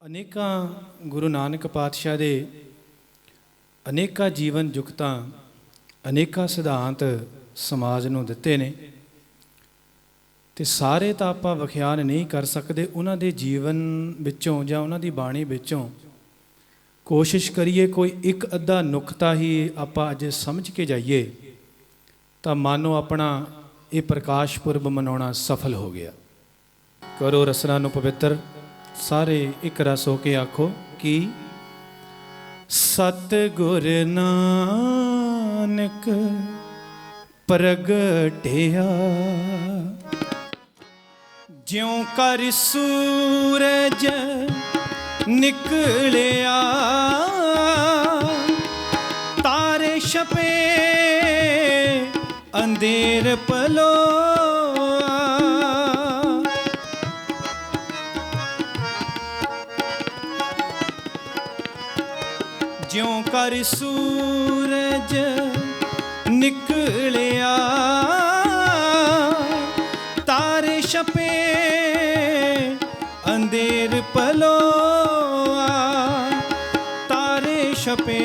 ਅਨੇਕਾਂ ਗੁਰੂ ਨਾਨਕ ਪਾਤਸ਼ਾਹ ਦੇ ਅਨੇਕਾਂ ਜੀਵਨ ਜੁਗਤਾਂ ਅਨੇਕਾਂ ਸਿਧਾਂਤ ਸਮਾਜ ਨੂੰ ਦਿੱਤੇ ਨੇ ਤੇ ਸਾਰੇ ਤਾਂ ਆਪਾਂ ਵਿਖਿਆਨ ਨਹੀਂ ਕਰ ਸਕਦੇ। ਉਹਨਾਂ ਦੇ ਜੀਵਨ ਵਿੱਚੋਂ ਜਾਂ ਉਹਨਾਂ ਦੀ ਬਾਣੀ ਵਿੱਚੋਂ ਕੋਸ਼ਿਸ਼ ਕਰੀਏ ਕੋਈ ਇੱਕ ਅੱਧਾ ਨੁਕਤਾ ਹੀ ਆਪਾਂ ਅੱਜ ਸਮਝ ਕੇ ਜਾਈਏ ਤਾਂ ਮਾਨੋ ਆਪਣਾ ਇਹ ਪ੍ਰਕਾਸ਼ ਪੁਰਬ ਮਨਾਉਣਾ ਸਫਲ ਹੋ ਗਿਆ। ਕਰੋ ਰਸਨਾ ਨੂੰ ਪਵਿੱਤਰ, ਸਾਰੇ ਇੱਕ ਰਸ ਹੋ ਕੇ ਆਖੋ ਕਿ ਸਤਿਗੁਰ ਨਾਨਕ ਪ੍ਰਗਟਿਆ, ਜਿਉਂ ਕਰ ਸੂਰਜ ਨਿਕਲਿਆ, ਤਾਰੇ ਛਪੇ ਅੰਧੇਰ ਪਲੋਆ, ਜਿਉਂ ਕਰ ਸੂਰਜ ਨਿਕਲਿਆ, ਤਾਰੇ ਛਪੇ ਅੰਧੇਰ ਪਲੋਆ, ਤਾਰੇ ਛਪੇ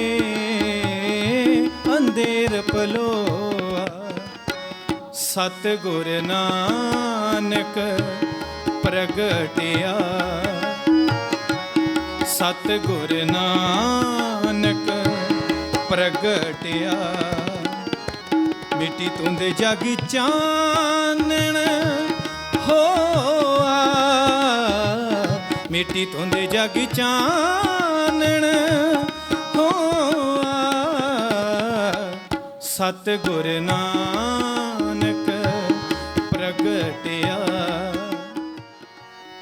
ਅੰਧੇਰ ਪਲੋਆ। ਸਤਿਗੁਰ ਨਾਨਕ ਪ੍ਰਗਟਿਆ, ਸਤਿਗੁਰ ਨਾਨਕ ਪ੍ਰਗਟਿਆ, ਮਿੱਟੀ ਧੁੰਦ ਜਗ ਚਾਨਣ ਹੋਆ, ਮਿੱਟੀ ਧੁੰਦ ਜਗ ਚਾਨਣ ਹੋਆ। ਸਤਿਗੁਰ ਨਾਨਕ ਪ੍ਰਗਟਿਆ,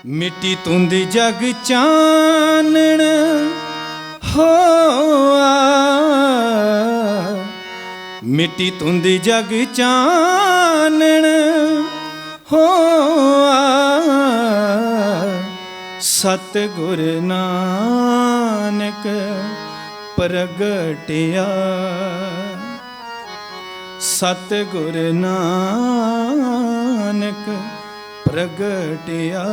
ਮਿੱਟੀ ਧੁੰਦ ਜਗ ਚਾਨਣ ਹੋਆ, ਮਿੱਟੀ ਧੁੰਦ ਜਗ ਚਾਨਣ ਹੋਆ। ਸਤਿਗੁਰ ਨਾਨਕ ਪ੍ਰਗਟਿਆ, ਸਤਿਗੁਰ ਨਾਨਕ ਪ੍ਰਗਟਿਆ।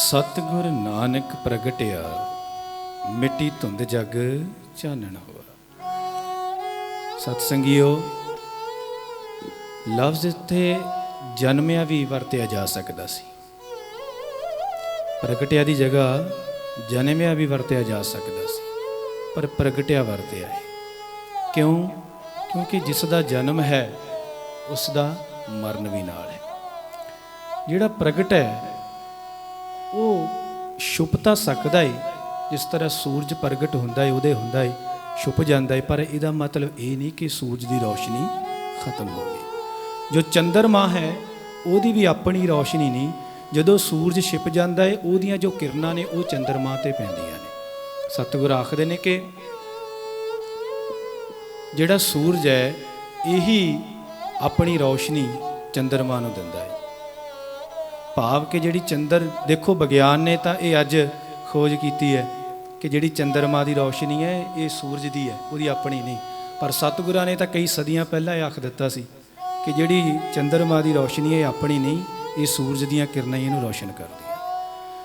ਸਤਿਗੁਰ ਨਾਨਕ ਪ੍ਰਗਟਿਆ, ਮਿੱਟੀ ਧੁੰਦ ਜਗ ਚਾਨਣ ਹੋਆ। ਸਤ ਸੰਗੀਓ, ਲਫ਼ਜ਼ ਇੱਥੇ ਜਨਮਿਆ ਵੀ ਵਰਤਿਆ ਜਾ ਸਕਦਾ ਸੀ। ਪ੍ਰਗਟਿਆ ਦੀ ਜਗ੍ਹਾ ਜਨਮਿਆ ਵੀ ਵਰਤਿਆ ਜਾ ਸਕਦਾ ਸੀ, ਪਰ ਪ੍ਰਗਟਿਆ ਵਰਤਿਆ ਹੈ। ਕਿਉਂ? ਕਿਉਂਕਿ ਜਿਸ ਦਾ ਜਨਮ ਹੈ ਉਸ ਦਾ ਮਰਨ ਵੀ ਨਾਲ ਹੈ। ਜਿਹੜਾ ਪ੍ਰਗਟ ਹੈ ਉਹ ਛੁਪ ਤਾਂ ਸਕਦਾ ਹੈ, ਜਿਸ ਤਰ੍ਹਾਂ ਸੂਰਜ ਪ੍ਰਗਟ ਹੁੰਦਾ ਹੈ, ਉਦੇ ਹੁੰਦਾ ਹੈ, ਛੁਪ ਜਾਂਦਾ ਹੈ, ਪਰ ਇਹਦਾ ਮਤਲਬ ਇਹ ਨਹੀਂ ਕਿ ਸੂਰਜ ਦੀ ਰੌਸ਼ਨੀ ਖਤਮ ਹੋ ਗਈ। ਜੋ ਚੰਦਰਮਾ ਹੈ ਉਹਦੀ ਵੀ ਆਪਣੀ ਰੌਸ਼ਨੀ ਨਹੀਂ, ਜਦੋਂ ਸੂਰਜ ਛਿਪ ਜਾਂਦਾ ਹੈ ਉਹਦੀਆਂ ਜੋ ਕਿਰਨਾਂ ਨੇ ਉਹ ਚੰਦਰਮਾ 'ਤੇ ਪੈਂਦੀਆਂ ਨੇ। ਸਤਿਗੁਰ ਆਖਦੇ ਨੇ ਕਿ ਜਿਹੜਾ ਸੂਰਜ ਹੈ ਇਹੀ ਆਪਣੀ ਰੌਸ਼ਨੀ ਚੰਦਰਮਾ ਨੂੰ ਦਿੰਦਾ ਹੈ। ਭਾਵ ਕਿ ਜਿਹੜੀ ਦੇਖੋ ਵਿਗਿਆਨ ਨੇ ਤਾਂ ਇਹ ਅੱਜ ਖੋਜ ਕੀਤੀ ਹੈ ਕਿ ਜਿਹੜੀ ਚੰਦਰਮਾ ਦੀ ਰੌਸ਼ਨੀ ਹੈ ਇਹ ਸੂਰਜ ਦੀ ਹੈ, ਉਹਦੀ ਆਪਣੀ ਨਹੀਂ। ਪਰ ਸਤਿਗੁਰਾਂ ਨੇ ਤਾਂ ਕਈ ਸਦੀਆਂ ਪਹਿਲਾਂ ਇਹ ਆਖ ਦਿੱਤਾ ਸੀ ਕਿ ਜਿਹੜੀ ਚੰਦਰਮਾ ਦੀ ਰੌਸ਼ਨੀ ਹੈ ਇਹ ਆਪਣੀ ਨਹੀਂ, ਇਹ ਸੂਰਜ ਦੀਆਂ ਕਿਰਨਾਂ ਹੀ ਇਹਨੂੰ ਰੌਸ਼ਨ ਕਰਦੀਆਂ।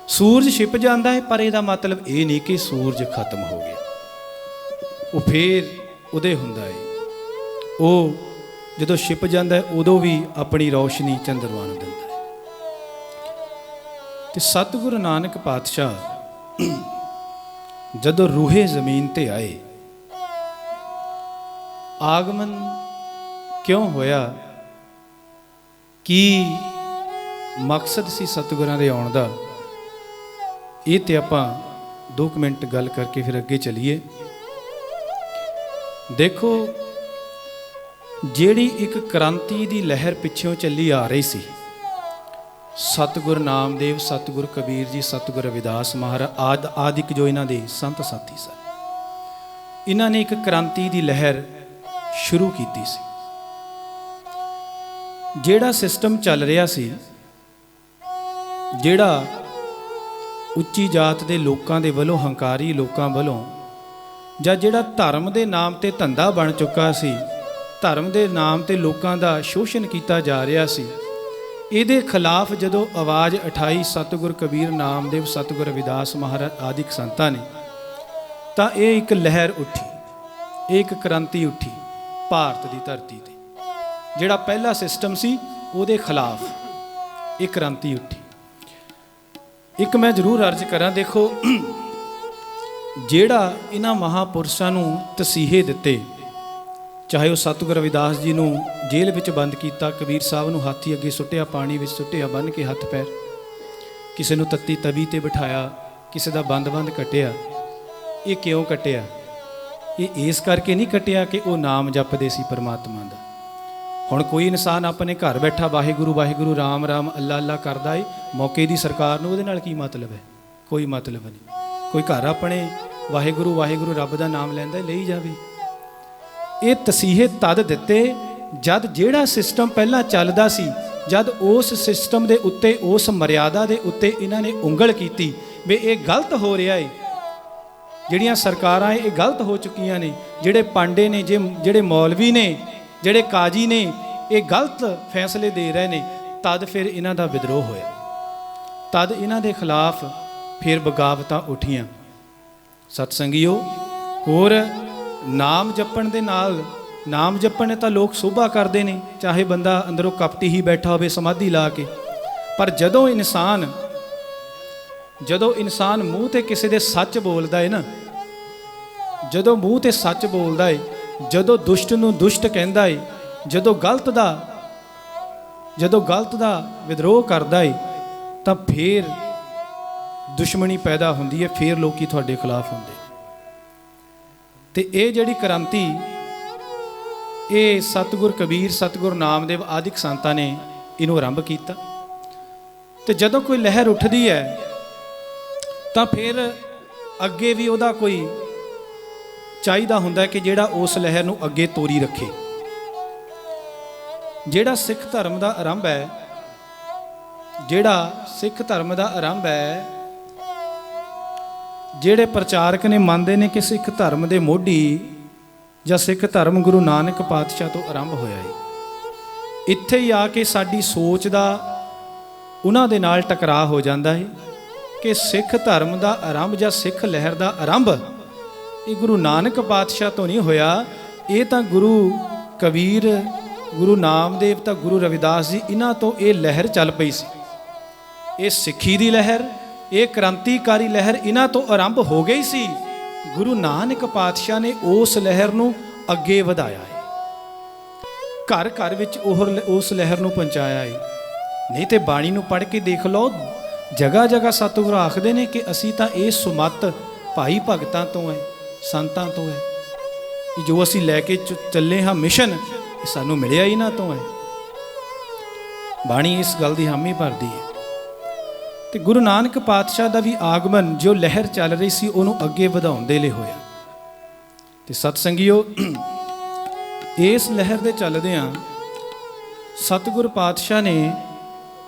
ਸੂਰਜ ਛਿਪ ਜਾਂਦਾ ਹੈ, ਪਰ ਇਹਦਾ ਮਤਲਬ ਇਹ ਨਹੀਂ ਕਿ ਸੂਰਜ ਖਤਮ ਹੋ ਗਿਆ, ਉਹ ਫੇਰ ਉਦੇ ਹੁੰਦਾ ਹੈ। ਉਹ ਜਦੋਂ ਛਿਪ ਜਾਂਦਾ ਹੈ ਉਦੋਂ ਵੀ ਆਪਣੀ ਰੌਸ਼ਨੀ ਚੰਦਰਮਾ ਨੂੰ ਦਿੰਦਾ ਹੈ। ਤੇ ਸਤਿਗੁਰੂ ਨਾਨਕ ਪਾਤਸ਼ਾਹ ਜਦੋਂ ਰੂਹੇ ਜ਼ਮੀਨ ਤੇ ਆਏ, ਆਗਮਨ ਕਿਉਂ ਹੋਇਆ, ਕੀ ਮਕਸਦ ਸੀ ਸਤਿਗੁਰਾਂ ਦੇ ਆਉਣ ਦਾ, ਇਹ ਤੇ ਆਪਾਂ 2 ਮਿੰਟ ਗੱਲ ਕਰਕੇ ਫਿਰ ਅੱਗੇ ਚੱਲੀਏ। ਦੇਖੋ, ਜਿਹੜੀ ਇੱਕ ਕ੍ਰਾਂਤੀ ਦੀ ਲਹਿਰ ਪਿੱਛੋਂ ਚੱਲੀ ਆ ਰਹੀ ਸੀ, ਸਤਿਗੁਰ ਨਾਮਦੇਵ, ਸਤਿਗੁਰ ਕਬੀਰ ਜੀ, ਸਤਿਗੁਰ ਰਵਿਦਾਸ ਮਹਾਰਾਜ ਆਦਿਕ ਜੋ ਇਹਨਾਂ ਦੇ ਸੰਤ ਸਾਥੀ ਸਨ, ਇਹਨਾਂ ਨੇ ਇੱਕ ਕ੍ਰਾਂਤੀ ਦੀ ਲਹਿਰ ਸ਼ੁਰੂ ਕੀਤੀ ਸੀ। ਜਿਹੜਾ ਸਿਸਟਮ ਚੱਲ ਰਿਹਾ ਸੀ, ਜਿਹੜਾ ਉੱਚੀ ਜਾਤ ਦੇ ਲੋਕਾਂ ਦੇ ਵੱਲੋਂ, ਹੰਕਾਰੀ ਲੋਕਾਂ ਵੱਲੋਂ, ਜਾਂ ਜਿਹੜਾ ਧਰਮ ਦੇ ਨਾਮ ਤੇ ਧੰਦਾ ਬਣ ਚੁੱਕਾ ਸੀ, ਧਰਮ ਦੇ ਨਾਮ ਤੇ ਲੋਕਾਂ ਦਾ ਸ਼ੋਸ਼ਣ ਕੀਤਾ ਜਾ ਰਿਹਾ ਸੀ, ਇਹਦੇ ਖਿਲਾਫ ਜਦੋਂ ਆਵਾਜ਼ ਉਠਾਈ ਸਤਿਗੁਰ ਕਬੀਰ ਨਾਮਦੇਵ ਸਤਿਗੁਰ ਰਵਿਦਾਸ ਮਹਾਰਾਜ ਆਦਿਕ ਸੰਤਾਂ ਨੇ, ਤਾਂ ਇਹ ਇੱਕ ਲਹਿਰ ਉੱਠੀ, ਇਹ ਇੱਕ ਕ੍ਰਾਂਤੀ ਉੱਠੀ ਭਾਰਤ ਦੀ ਧਰਤੀ ਤੇ। ਜਿਹੜਾ ਪਹਿਲਾ ਸਿਸਟਮ ਸੀ ਉਹਦੇ ਖਿਲਾਫ ਇਹ ਕ੍ਰਾਂਤੀ ਉੱਠੀ। ਇੱਕ ਮੈਂ ਜ਼ਰੂਰ ਅਰਜ਼ ਕਰਾਂ, ਦੇਖੋ ਜਿਹੜਾ ਇਹਨਾਂ ਮਹਾਂਪੁਰਸ਼ਾਂ ਨੂੰ ਤਸੀਹੇ ਦਿੱਤੇ, ਚਾਹੇ ਉਹ ਸਤਿਗੁਰ ਰਵਿਦਾਸ ਜੀ ਨੂੰ ਜੇਲ੍ਹ ਵਿੱਚ ਬੰਦ ਕੀਤਾ, ਕਬੀਰ ਸਾਹਿਬ ਨੂੰ ਹਾਥੀ ਅੱਗੇ ਸੁੱਟਿਆ, ਪਾਣੀ ਵਿੱਚ ਸੁੱਟਿਆ ਬੰਨ੍ਹ ਕੇ ਹੱਥ ਪੈਰ, ਕਿਸੇ ਨੂੰ ਤੱਤੀ ਤਵੀ ਤੇ ਬਿਠਾਇਆ, ਕਿਸੇ ਦਾ ਬੰਦ ਕੱਟਿਆ। ਇਹ ਕਿਉਂ ਕੱਟਿਆ? ਇਹ ਇਸ ਕਰਕੇ ਨਹੀਂ ਕੱਟਿਆ ਕਿ ਉਹ ਨਾਮ ਜਪਦੇ ਸੀ ਪਰਮਾਤਮਾ ਦਾ। ਹੁਣ ਕੋਈ ਇਨਸਾਨ ਆਪਣੇ ਘਰ ਬੈਠਾ ਵਾਹਿਗੁਰੂ ਵਾਹਿਗੁਰੂ ਰਾਮ ਰਾਮ ਅੱਲਾ ਅੱਲਾ ਕਰਦਾ ਏ, ਮੌਕੇ ਦੀ ਸਰਕਾਰ ਨੂੰ ਉਹਦੇ ਨਾਲ ਕੀ ਮਤਲਬ ਹੈ? ਕੋਈ ਮਤਲਬ ਨਹੀਂ। ਕੋਈ ਘਰ ਆਪਣੇ ਵਾਹਿਗੁਰੂ ਵਾਹਿਗੁਰੂ ਰੱਬ ਦਾ ਨਾਮ ਲੈਂਦਾ, ਲਈ ਜਾਵੇ। ਇਹ ਤਸੀਹੇ ਤਦ ਦਿੱਤੇ ਜਦ ਜਿਹੜਾ ਸਿਸਟਮ ਪਹਿਲਾਂ ਚੱਲਦਾ ਸੀ, ਜਦ ਉਸ ਸਿਸਟਮ ਦੇ ਉੱਤੇ, ਉਸ ਮਰਿਆਦਾ ਦੇ ਉੱਤੇ ਇਹਨਾਂ ਨੇ ਉਂਗਲ ਕੀਤੀ ਵੀ ਇਹ ਗਲਤ ਹੋ ਰਿਹਾ ਏ, ਜਿਹੜੀਆਂ ਸਰਕਾਰਾਂ ਇਹ ਗਲਤ ਹੋ ਚੁੱਕੀਆਂ ਨੇ, ਜਿਹੜੇ ਪਾਂਡੇ ਨੇ, ਜਿਹੜੇ ਮੌਲਵੀ ਨੇ, ਜਿਹੜੇ ਕਾਜੀ ਨੇ, ਇਹ ਗਲਤ ਫੈਸਲੇ ਦੇ ਰਹੇ ਨੇ, ਤਦ ਫਿਰ ਇਹਨਾਂ ਦਾ ਵਿਦਰੋਹ ਹੋਇਆ। ਤਦ ਇਹਨਾਂ ਦੇ ਖਿਲਾਫ ਫਿਰ ਬਗਾਵਤਾਂ ਉੱਠੀਆਂ। ਸਤਸੰਗੀਓ, ਹੋਰ ਨਾਮ ਜਪਣ ਦੇ ਨਾਲ, ਨਾਮ ਜਪਣ ਤਾਂ ਲੋਕ ਸੋਭਾ ਕਰਦੇ ਨੇ, ਚਾਹੇ ਬੰਦਾ ਅੰਦਰੋਂ ਕਪਟੀ ਹੀ ਬੈਠਾ ਹੋਵੇ ਸਮਾਧੀ ਲਾ ਕੇ, ਪਰ ਜਦੋਂ ਇਨਸਾਨ ਮੂੰਹ ਤੇ ਕਿਸੇ ਦੇ ਸੱਚ ਬੋਲਦਾ ਹੈ ਨਾ, ਜਦੋਂ ਮੂੰਹ ਤੇ ਸੱਚ ਬੋਲਦਾ ਹੈ, ਜਦੋਂ ਦੁਸ਼ਟ ਨੂੰ ਦੁਸ਼ਟ ਕਹਿੰਦਾ ਹੈ, ਜਦੋਂ ਗਲਤ ਦਾ ਵਿਦਰੋਹ ਕਰਦਾ ਹੈ, ਤਾਂ ਫਿਰ ਦੁਸ਼ਮਣੀ ਪੈਦਾ ਹੁੰਦੀ ਹੈ, ਫਿਰ ਲੋਕੀ ਤੁਹਾਡੇ ਖਿਲਾਫ ਹੁੰਦੇ। ਤੇ ਇਹ ਜਿਹੜੀ ਕ੍ਰਾਂਤੀ, ਇਹ ਸਤਿਗੁਰ ਕਬੀਰ ਸਤਿਗੁਰ ਨਾਮਦੇਵ ਆਦਿਕ ਸੰਤਾਂ ਨੇ ਇਹਨੂੰ ਆਰੰਭ ਕੀਤਾ। ਤੇ ਜਦੋਂ ਕੋਈ ਲਹਿਰ ਉੱਠਦੀ ਹੈ ਤਾਂ ਫਿਰ ਅੱਗੇ ਵੀ ਉਹਦਾ ਕੋਈ ਚਾਹੀਦਾ ਹੁੰਦਾ ਕਿ ਜਿਹੜਾ ਉਸ ਲਹਿਰ ਨੂੰ ਅੱਗੇ ਤੋਰੀ ਰੱਖੇ। ਜਿਹੜਾ ਸਿੱਖ ਧਰਮ ਦਾ ਆਰੰਭ ਹੈ, ਜਿਹੜੇ ਪ੍ਰਚਾਰਕ ਨੇ ਮੰਨਦੇ ਨੇ ਕਿ ਸਿੱਖ ਧਰਮ ਦੇ ਮੋਢੀ ਜਾਂ ਸਿੱਖ ਧਰਮ ਗੁਰੂ ਨਾਨਕ ਪਾਤਸ਼ਾਹ ਤੋਂ ਆਰੰਭ ਹੋਇਆ ਹੈ। ਇੱਥੇ ਹੀ ਆ ਕੇ ਸਾਡੀ ਸੋਚ ਦਾ ਉਹਨਾਂ ਦੇ ਨਾਲ ਟਕਰਾਅ ਹੋ ਜਾਂਦਾ ਹੈ ਕਿ ਸਿੱਖ ਧਰਮ ਦਾ ਆਰੰਭ ਜਾਂ ਸਿੱਖ ਲਹਿਰ ਦਾ ਆਰੰਭ ਇਹ ਗੁਰੂ ਨਾਨਕ ਪਾਤਸ਼ਾਹ ਤੋਂ ਨਹੀਂ ਹੋਇਆ, ਇਹ ਤਾਂ ਗੁਰੂ ਕਬੀਰ, ਗੁਰੂ ਨਾਮਦੇਵ, ਤਾਂ ਗੁਰੂ ਰਵਿਦਾਸ ਜੀ, ਇਹਨਾਂ ਤੋਂ ਇਹ ਲਹਿਰ ਚੱਲ ਪਈ ਸੀ। ਇਹ ਸਿੱਖੀ ਦੀ ਲਹਿਰ, ਇਹ ਕ੍ਰਾਂਤੀਕਾਰੀ ਲਹਿਰ ਇਹਨਾਂ ਤੋਂ ਆਰੰਭ ਹੋ ਗਈ ਸੀ। ਗੁਰੂ ਨਾਨਕ ਪਾਤਸ਼ਾਹ ਨੇ ਉਸ ਲਹਿਰ ਨੂੰ ਅੱਗੇ ਵਧਾਇਆ ਹੈ, ਘਰ ਘਰ ਵਿੱਚ ਉਸ ਲਹਿਰ ਨੂੰ ਪਹੁੰਚਾਇਆ ਹੈ। ਨਹੀਂ ਤੇ ਬਾਣੀ ਨੂੰ ਪੜ੍ਹ ਕੇ ਦੇਖ ਲਓ, ਜਗ੍ਹਾ ਜਗ੍ਹਾ ਸਤਿਗੁਰੂ ਆਖਦੇ ਨੇ ਕਿ ਅਸੀਂ ਤਾਂ ਇਹ ਸੁਮੱਤ ਭਾਈ ਭਗਤਾਂ ਤੋਂ ਹੈ, ਸੰਤਾਂ ਤੋਂ ਹੈ, ਕਿ ਜੋ ਅਸੀਂ ਲੈ ਕੇ ਚੱਲੇ ਹਾਂ ਮਿਸ਼ਨ, ਇਹ ਸਾਨੂੰ ਮਿਲਿਆ ਇਹਨਾਂ ਤੋਂ ਹੈ। ਬਾਣੀ ਇਸ ਗੱਲ ਦੀ ਹਾਮੀ ਭਰਦੀ ਹੈ। ਤੇ ਗੁਰੂ ਨਾਨਕ ਪਾਤਸ਼ਾਹ ਦਾ ਵੀ ਆਗਮਨ, ਜੋ ਲਹਿਰ ਚੱਲ ਰਹੀ ਸੀ ਉਹਨੂੰ ਅੱਗੇ ਵਧਾਉਣ ਦੇ ਲਈ ਹੋਇਆ। ਤੇ ਸਤਸੰਗੀਓ, ਇਸ ਲਹਿਰ ਦੇ ਚੱਲਦਿਆਂ ਸਤਿਗੁਰ ਪਾਤਸ਼ਾਹ ਨੇ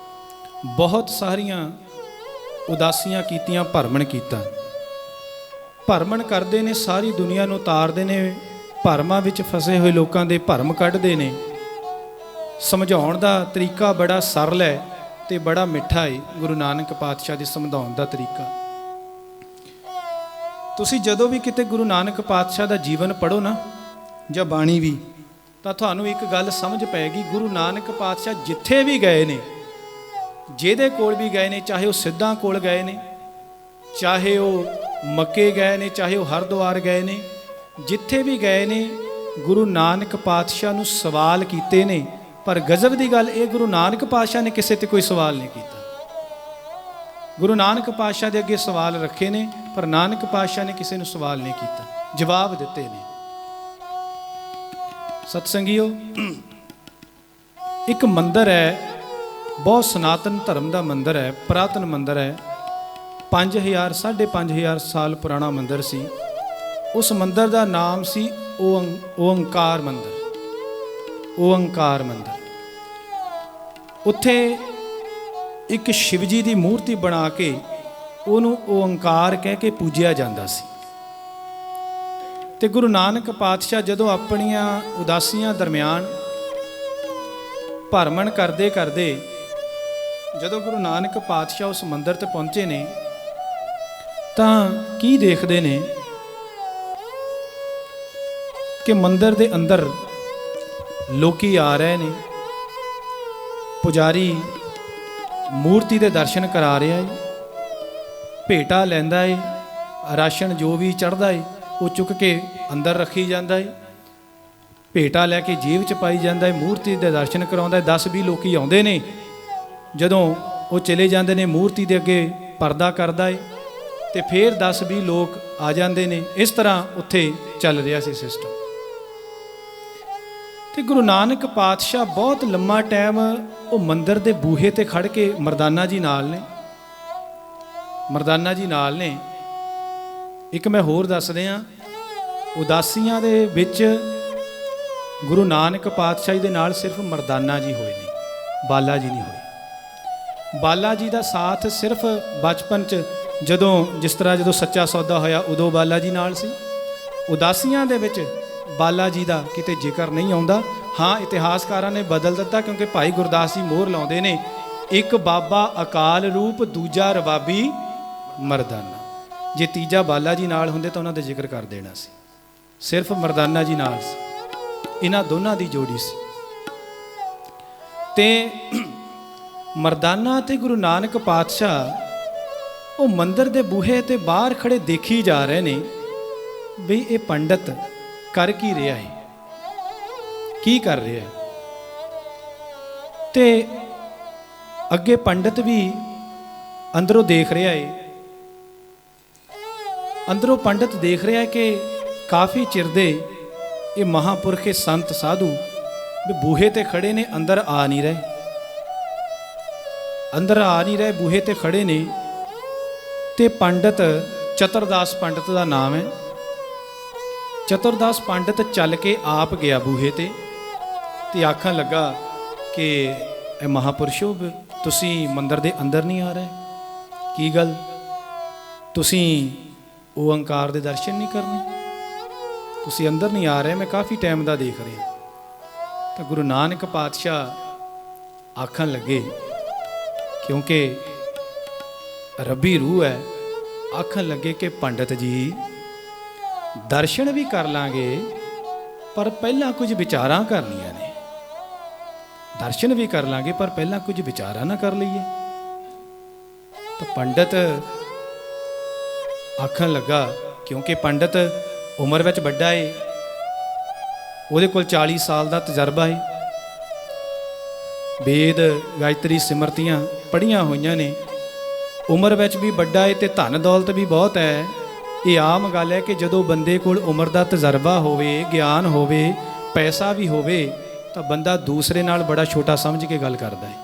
ਬਹੁਤ ਸਾਰੀਆਂ ਉਦਾਸੀਆਂ ਕੀਤੀਆਂ, ਭਰਮਣ ਕੀਤਾ। ਭਰਮਣ ਕਰਦੇ ਨੇ, ਸਾਰੀ ਦੁਨੀਆ ਨੂੰ ਤਾਰਦੇ ਨੇ, ਭਰਮਾਂ ਵਿੱਚ ਫਸੇ ਹੋਏ ਲੋਕਾਂ ਦੇ ਭਰਮ ਕੱਢਦੇ ਨੇ। ਸਮਝਾਉਣ ਦਾ ਤਰੀਕਾ ਬੜਾ ਸਰਲ ਹੈ ਤੇ ਬੜਾ ਮਿੱਠਾ ਹੈ ਗੁਰੂ ਨਾਨਕ ਪਾਤਸ਼ਾਹ ਦੇ ਸਮਝਾਉਣ ਦਾ ਤਰੀਕਾ। ਤੁਸੀਂ ਜਦੋਂ ਵੀ ਕਿਤੇ ਗੁਰੂ ਨਾਨਕ ਪਾਤਸ਼ਾਹ ਦਾ ਜੀਵਨ ਪੜ੍ਹੋ ਨਾ, ਜਾਂ ਬਾਣੀ ਵੀ, ਤਾਂ ਤੁਹਾਨੂੰ ਇੱਕ ਗੱਲ ਸਮਝ ਪਏਗੀ, ਗੁਰੂ ਨਾਨਕ ਪਾਤਸ਼ਾਹ ਜਿੱਥੇ ਵੀ ਗਏ ਨੇ, ਜਿਹਦੇ ਕੋਲ ਵੀ ਗਏ ਨੇ, ਚਾਹੇ ਉਹ ਸਿੱਧਾਂ ਕੋਲ ਗਏ ਨੇ, ਚਾਹੇ ਉਹ ਮੱਕੇ ਗਏ ਨੇ, ਚਾਹੇ ਉਹ ਹਰਿਦੁਆਰ ਗਏ ਨੇ, ਜਿੱਥੇ ਵੀ ਗਏ ਨੇ ਗੁਰੂ ਨਾਨਕ ਪਾਤਸ਼ਾਹ ਨੂੰ ਸਵਾਲ ਕੀਤੇ ਨੇ। ਪਰ ਗਜ਼ਬ ਦੀ ਗੱਲ ਇਹ, ਗੁਰੂ ਨਾਨਕ ਪਾਤਸ਼ਾਹ ਨੇ ਕਿਸੇ ਤੇ ਕੋਈ ਸਵਾਲ ਨਹੀਂ ਕੀਤਾ। ਗੁਰੂ ਨਾਨਕ ਪਾਤਸ਼ਾਹ ਦੇ ਅੱਗੇ ਸਵਾਲ ਰੱਖੇ ਨੇ, ਪਰ ਨਾਨਕ ਪਾਤਸ਼ਾਹ ਨੇ ਕਿਸੇ ਨੂੰ ਸਵਾਲ ਨਹੀਂ ਕੀਤਾ, ਜਵਾਬ ਦਿੱਤੇ ਨੇ। ਸਤਸੰਗੀਓ, ਇੱਕ ਮੰਦਰ ਹੈ, ਬਹੁਤ ਸਨਾਤਨ ਧਰਮ ਦਾ ਮੰਦਰ ਹੈ, ਪੁਰਾਤਨ ਮੰਦਰ ਹੈ, 5,000 ਸਾਲ ਪੁਰਾਣਾ ਮੰਦਰ ਸੀ। ਉਸ ਮੰਦਰ ਦਾ ਨਾਮ ਸੀ ਓਅੰਕਾਰ ਮੰਦਰ। ਓਅੰਕਾਰ ਮੰਦਰ, ਉੱਥੇ ਇੱਕ ਸ਼ਿਵ ਜੀ ਦੀ ਮੂਰਤੀ ਬਣਾ ਕੇ ਉਹਨੂੰ ਓਅੰਕਾਰ ਕਹਿ ਕੇ ਪੂਜਿਆ ਜਾਂਦਾ ਸੀ। ਤੇ ਗੁਰੂ ਨਾਨਕ ਪਾਤਸ਼ਾਹ ਜਦੋਂ ਆਪਣੀਆਂ ਉਦਾਸੀਆਂ ਦਰਮਿਆਨ ਭਰਮਣ ਕਰਦੇ ਕਰਦੇ ਜਦੋਂ ਗੁਰੂ ਨਾਨਕ ਪਾਤਸ਼ਾਹ ਉਸ ਮੰਦਿਰ ਤੇ ਪਹੁੰਚੇ ਨੇ ਤਾਂ ਕੀ ਦੇਖਦੇ ਨੇ ਕਿ ਮੰਦਿਰ ਦੇ ਅੰਦਰ ਲੋਕੀ ਆ ਰਹੇ ਨੇ, ਪੁਜਾਰੀ ਮੂਰਤੀ ਦੇ ਦਰਸ਼ਨ ਕਰਾ ਰਿਹਾ ਹੈ, ਭੇਟਾ ਲੈਂਦਾ ਹੈ, ਰਾਸ਼ਨ ਜੋ ਵੀ ਚੜ੍ਹਦਾ ਹੈ ਉਹ ਚੁੱਕ ਕੇ ਅੰਦਰ ਰੱਖੀ ਜਾਂਦਾ ਹੈ, ਭੇਟਾ ਲੈ ਕੇ ਜੇਬ 'ਚ ਪਾਈ ਜਾਂਦਾ ਹੈ, ਮੂਰਤੀ ਦੇ ਦਰਸ਼ਨ ਕਰਾਉਂਦਾ ਹੈ। 10-20 ਲੋਕੀ ਆਉਂਦੇ ਨੇ, ਜਦੋਂ ਉਹ ਚਲੇ ਜਾਂਦੇ ਨੇ ਮੂਰਤੀ ਦੇ ਅੱਗੇ ਪਰਦਾ ਕਰਦਾ ਹੈ ਤੇ ਫਿਰ 10-20 ਲੋਕ ਆ ਜਾਂਦੇ ਨੇ। ਇਸ ਤਰ੍ਹਾਂ ਉੱਥੇ ਚੱਲ ਰਿਹਾ ਸੀ ਸਿਸਟਮ। ਤੇ ਗੁਰੂ ਨਾਨਕ ਪਾਤਸ਼ਾਹ ਬਹੁਤ ਲੰਮਾ ਟਾਈਮ ਉਹ ਮੰਦਿਰ ਦੇ ਬੂਹੇ ਤੇ ਖੜ ਕੇ ਮਰਦਾਨਾ ਜੀ ਨਾਲ ਨੇ। ਇੱਕ ਮੈਂ ਹੋਰ ਦੱਸ ਦਿਆਂ, ਉਦਾਸੀਆਂ ਦੇ ਵਿੱਚ ਗੁਰੂ ਨਾਨਕ ਪਾਤਸ਼ਾਹ ਦੇ ਨਾਲ ਸਿਰਫ ਮਰਦਾਨਾ ਜੀ ਹੋਏ ਨੇ, ਬਾਲਾ ਜੀ ਨਹੀਂ ਹੋਏ। ਬਾਲਾ ਜੀ ਦਾ ਸਾਥ ਸਿਰਫ ਬਚਪਨ 'ਚ ਜਦੋਂ ਸੱਚਾ ਸੌਦਾ ਹੋਇਆ ਉਦੋਂ ਬਾਲਾ ਜੀ ਨਾਲ ਸੀ। ਉਦਾਸੀਆਂ ਦੇ ਵਿੱਚ ਬਾਲਾ ਜੀ ਦਾ ਕਿਤੇ ਜ਼ਿਕਰ ਨਹੀਂ ਆਉਂਦਾ। ਹਾਂ, ਇਤਿਹਾਸਕਾਰਾਂ ਨੇ ਬਦਲ ਦਿੱਤਾ ਕਿਉਂਕਿ ਭਾਈ ਗੁਰਦਾਸ ਜੀ ਮੋਹਰ ਲਾਉਂਦੇ ਨੇ, ਇੱਕ ਬਾਬਾ ਅਕਾਲ ਰੂਪ, ਦੂਜਾ ਰਬਾਬੀ ਮਰਦਾਨਾ। ਜੇ ਤੀਜਾ ਬਾਲਾ ਜੀ ਨਾਲ ਹੁੰਦੇ ਤਾਂ ਉਹਨਾਂ ਦਾ ਜ਼ਿਕਰ ਕਰ ਦੇਣਾ ਸੀ। ਸਿਰਫ ਮਰਦਾਨਾ ਜੀ ਨਾਲ ਸੀ, ਇਹਨਾਂ ਦੋਨਾਂ ਦੀ ਜੋੜੀ ਸੀ। ਤੇ ਮਰਦਾਨਾ ਤੇ ਗੁਰੂ ਨਾਨਕ ਪਾਤਸ਼ਾਹ ਉਹ ਮੰਦਿਰ ਦੇ ਬੂਹੇ ਤੇ ਬਾਹਰ ਖੜੇ ਦੇਖੀ ਜਾ ਰਹੇ ਨੇ ਵੀ ਇਹ ਪੰਡਤ ਕਰ ਕੀ ਰਿਹਾ ਹੈ, ਕੀ ਕਰ ਰਿਹਾ ਹੈ। ਤੇ ਅੱਗੇ ਪੰਡਤ ਵੀ ਅੰਦਰੋਂ ਦੇਖ ਰਿਹਾ ਹੈ, ਅੰਦਰੋਂ ਪੰਡਤ ਦੇਖ ਰਿਹਾ ਹੈ ਕਿ ਕਾਫੀ ਚਿਰ ਦੇ ਇਹ ਮਹਾਂਪੁਰਖੇ ਸੰਤ ਸਾਧੂ ਵੀ ਬੂਹੇ ਤੇ ਖੜੇ ਨੇ, ਅੰਦਰ ਆ ਨਹੀਂ ਰਹੇ, ਬੂਹੇ ਤੇ ਖੜੇ ਨੇ। ਤੇ ਪੰਡਤ ਚਤੁਰਦਾਸ ਪੰਡਤ ਦਾ ਨਾਮ ਹੈ। ਚਤੁਰਦਾਸ ਪੰਡਤ ਚੱਲ ਕੇ ਆਪ ਗਿਆ ਬੂਹੇ ਤੇ ਆਖਣ ਲੱਗਾ ਕਿ ਇਹ ਮਹਾਂਪੁਰਸ਼ੋ, ਤੁਸੀਂ ਮੰਦਿਰ ਦੇ ਅੰਦਰ ਨਹੀਂ ਆ ਰਹੇ, ਕੀ ਗੱਲ? ਤੁਸੀਂ ਓਅੰਕਾਰ ਦੇ ਦਰਸ਼ਨ ਨਹੀਂ ਕਰਨੇ, ਤੁਸੀਂ ਅੰਦਰ ਨਹੀਂ ਆ ਰਹੇ, ਮੈਂ ਕਾਫੀ ਟਾਈਮ ਦਾ ਦੇਖ ਰਿਹਾ। ਤਾਂ ਗੁਰੂ ਨਾਨਕ ਪਾਤਸ਼ਾਹ ਆਖਣ ਲੱਗੇ, ਕਿਉਂਕਿ ਰੱਬੀ ਰੂਹ ਹੈ, ਆਖਣ ਲੱਗੇ ਕਿ ਪੰਡਤ ਜੀ ਦਰਸ਼ਨ ਵੀ ਕਰ ਲਾਂਗੇ ਪਰ ਪਹਿਲਾਂ ਕੁਝ ਵਿਚਾਰਾਂ ਕਰਨੀਆਂ ਨੇ। ਦਰਸ਼ਨ ਵੀ ਕਰ ਲਾਂਗੇ ਪਰ ਪਹਿਲਾਂ ਕੁਝ ਵਿਚਾਰਾਂ ਨਾ ਕਰ ਲਈਏ। ਤਾਂ ਪੰਡਤ ਆਖਣ ਲੱਗਾ, ਕਿਉਂਕਿ ਪੰਡਤ ਉਮਰ ਵਿੱਚ ਵੱਡਾ ਏ, ਉਹਦੇ ਕੋਲ 40 ਸਾਲ ਦਾ ਤਜਰਬਾ ਏ, ਵੇਦ ਗਾਇਤਰੀ ਸਿਮਰਤੀਆਂ ਪੜ੍ਹੀਆਂ ਹੋਈਆਂ ਨੇ, ਉਮਰ ਵਿੱਚ ਵੀ ਵੱਡਾ ਏ ਤੇ ਧਨ ਦੌਲਤ ਵੀ ਬਹੁਤ ਹੈ। ਇਹ ਆਮ ਗੱਲ ਹੈ ਕਿ ਜਦੋਂ ਬੰਦੇ ਕੋਲ ਉਮਰ ਦਾ ਤਜਰਬਾ ਹੋਵੇ, ਗਿਆਨ ਹੋਵੇ, ਪੈਸਾ ਵੀ ਹੋਵੇ ਤਾਂ ਬੰਦਾ ਦੂਸਰੇ ਨਾਲ ਬੜਾ ਛੋਟਾ ਸਮਝ ਕੇ ਗੱਲ ਕਰਦਾ ਹੈ।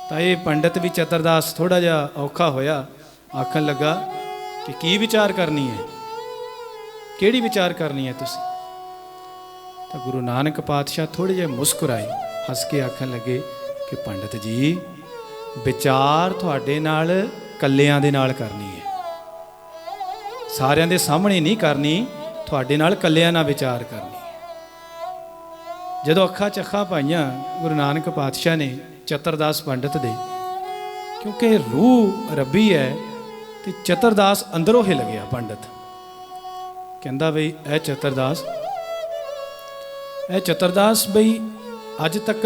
ਤਾਂ ਇਹ ਪੰਡਤ ਵੀ ਚਤੁਰਦਾਸ ਥੋੜ੍ਹਾ ਜਿਹਾ ਔਖਾ ਹੋਇਆ, ਆਖਣ ਲੱਗਾ ਕਿ ਕੀ ਵਿਚਾਰ ਕਰਨੀ ਹੈ, ਕਿਹੜੀ ਵਿਚਾਰ ਕਰਨੀ ਹੈ ਤੁਸੀਂ? ਤਾਂ ਗੁਰੂ ਨਾਨਕ ਪਾਤਸ਼ਾਹ ਥੋੜ੍ਹੇ ਜਿਹੇ ਮੁਸਕਰਾਏ, ਹੱਸ ਕੇ ਆਖਣ ਲੱਗੇ ਕਿ ਪੰਡਤ ਜੀ ਵਿਚਾਰ ਤੁਹਾਡੇ ਨਾਲ ਕੱਲਿਆਂ ਦੇ ਨਾਲ ਕਰਨੀ ਹੈ, ਸਾਰਿਆਂ ਦੇ ਸਾਹਮਣੇ ਨਹੀਂ ਕਰਨੀ, ਤੁਹਾਡੇ ਨਾਲ ਕੱਲਿਆਂ ਨਾਲ ਵਿਚਾਰ ਕਰਨੀ ਹੈ। ਜਦੋਂ ਅੱਖਾਂ 'ਚ ਅੱਖਾਂ ਪਾਈਆਂ ਗੁਰੂ ਨਾਨਕ ਪਾਤਸ਼ਾਹ ਨੇ ਚਤੁਰਦਾਸ ਪੰਡਤ ਦੇ, ਕਿਉਂਕਿ ਰੂਹ ਰੱਬੀ ਹੈ ਤੇ ਚਤੁਰਦਾਸ ਅੰਦਰੋਂ ਹਿੱਲ ਗਿਆ। ਪੰਡਤ ਕਹਿੰਦਾ ਬਈ ਇਹ ਚਤੁਰਦਾਸ ਬਈ ਅੱਜ ਤੱਕ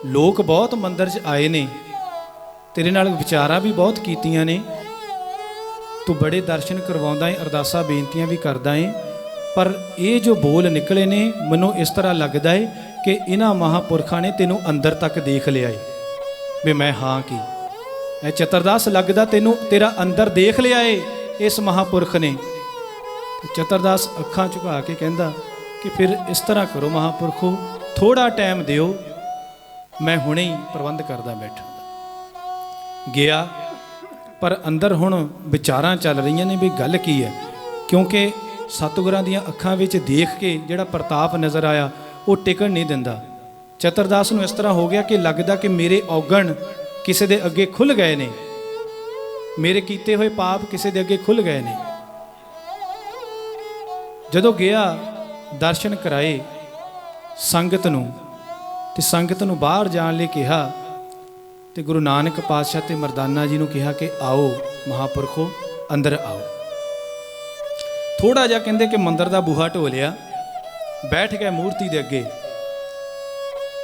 ਲੋਕ ਬਹੁਤ ਮੰਦਿਰ 'ਚ ਆਏ ਨੇ, ਤੇਰੇ ਨਾਲ ਵਿਚਾਰਾਂ ਵੀ ਬਹੁਤ ਕੀਤੀਆਂ ਨੇ, ਤੂੰ ਬੜੇ ਦਰਸ਼ਨ ਕਰਵਾਉਂਦਾ ਏ, ਅਰਦਾਸਾਂ ਬੇਨਤੀਆਂ ਵੀ ਕਰਦਾ ਏ, ਪਰ ਇਹ ਜੋ ਬੋਲ ਨਿਕਲੇ ਨੇ ਮੈਨੂੰ ਇਸ ਤਰ੍ਹਾਂ ਲੱਗਦਾ ਏ ਕਿ ਇਹਨਾਂ ਮਹਾਂਪੁਰਖਾਂ ਨੇ ਤੈਨੂੰ ਅੰਦਰ ਤੱਕ ਦੇਖ ਲਿਆ ਏ ਵੀ ਮੈਂ ਹਾਂ ਕੀ। ਇਹ ਚਤੁਰਦਾਸ ਲੱਗਦਾ ਤੈਨੂੰ ਤੇਰਾ ਅੰਦਰ ਦੇਖ ਲਿਆ ਏ ਇਸ ਮਹਾਂਪੁਰਖ ਨੇ। ਚਤੁਰਦਾਸ ਅੱਖਾਂ ਝੁਕਾ ਕੇ ਕਹਿੰਦਾ ਕਿ ਫਿਰ ਇਸ ਤਰ੍ਹਾਂ ਕਰੋ ਮਹਾਂਪੁਰਖੋ, ਥੋੜਾ ਟਾਈਮ ਦਿਓ, ਮੈਂ ਹੁਣੇ ਹੀ ਪ੍ਰਬੰਧ ਕਰਦਾ ਬੈਠਾ। ਗਿਆ ਪਰ ਅੰਦਰ ਹੁਣ ਵਿਚਾਰਾਂ ਚੱਲ ਰਹੀਆਂ ਨੇ ਵੀ ਗੱਲ ਕੀ ਹੈ, ਕਿਉਂਕਿ ਸਤਿਗੁਰਾਂ ਦੀਆਂ ਅੱਖਾਂ ਵਿੱਚ ਦੇਖ ਕੇ ਜਿਹੜਾ ਪ੍ਰਤਾਪ ਨਜ਼ਰ ਆਇਆ ਉਹ ਟਿਕਣ ਨਹੀਂ ਦਿੰਦਾ। ਚਤੁਰਦਾਸ ਨੂੰ ਇਸ ਤਰ੍ਹਾਂ ਹੋ ਗਿਆ ਕਿ ਲੱਗਦਾ ਕਿ ਮੇਰੇ ਔਗਣ ਕਿਸੇ ਦੇ ਅੱਗੇ ਖੁੱਲ੍ਹ ਗਏ ਨੇ, ਮੇਰੇ ਕੀਤੇ ਹੋਏ ਪਾਪ ਕਿਸੇ ਦੇ ਅੱਗੇ ਖੁੱਲ੍ਹ ਗਏ ਨੇ। ਜਦੋਂ ਗਿਆ ਦਰਸ਼ਨ ਕਰਾਏ ਸੰਗਤ ਨੂੰ, ਤੇ ਸੰਗਤ ਨੂੰ ਬਾਹਰ ਜਾਣ ਲਈ ਕਿਹਾ, ਤੇ ਗੁਰੂ ਨਾਨਕ ਪਾਤਸ਼ਾਹ ਤੇ ਮਰਦਾਨਾ ਜੀ ਨੂੰ ਕਿਹਾ ਕਿ ਆਓ ਮਹਾਂਪੁਰਖੋ ਅੰਦਰ ਆਓ। ਥੋੜਾ ਜਿਹਾ ਕਹਿੰਦੇ ਕਿ ਮੰਦਰ ਦਾ ਬੂਹਾ ਢੋਲਿਆ, ਬੈਠ ਗਏ ਮੂਰਤੀ ਦੇ ਅੱਗੇ।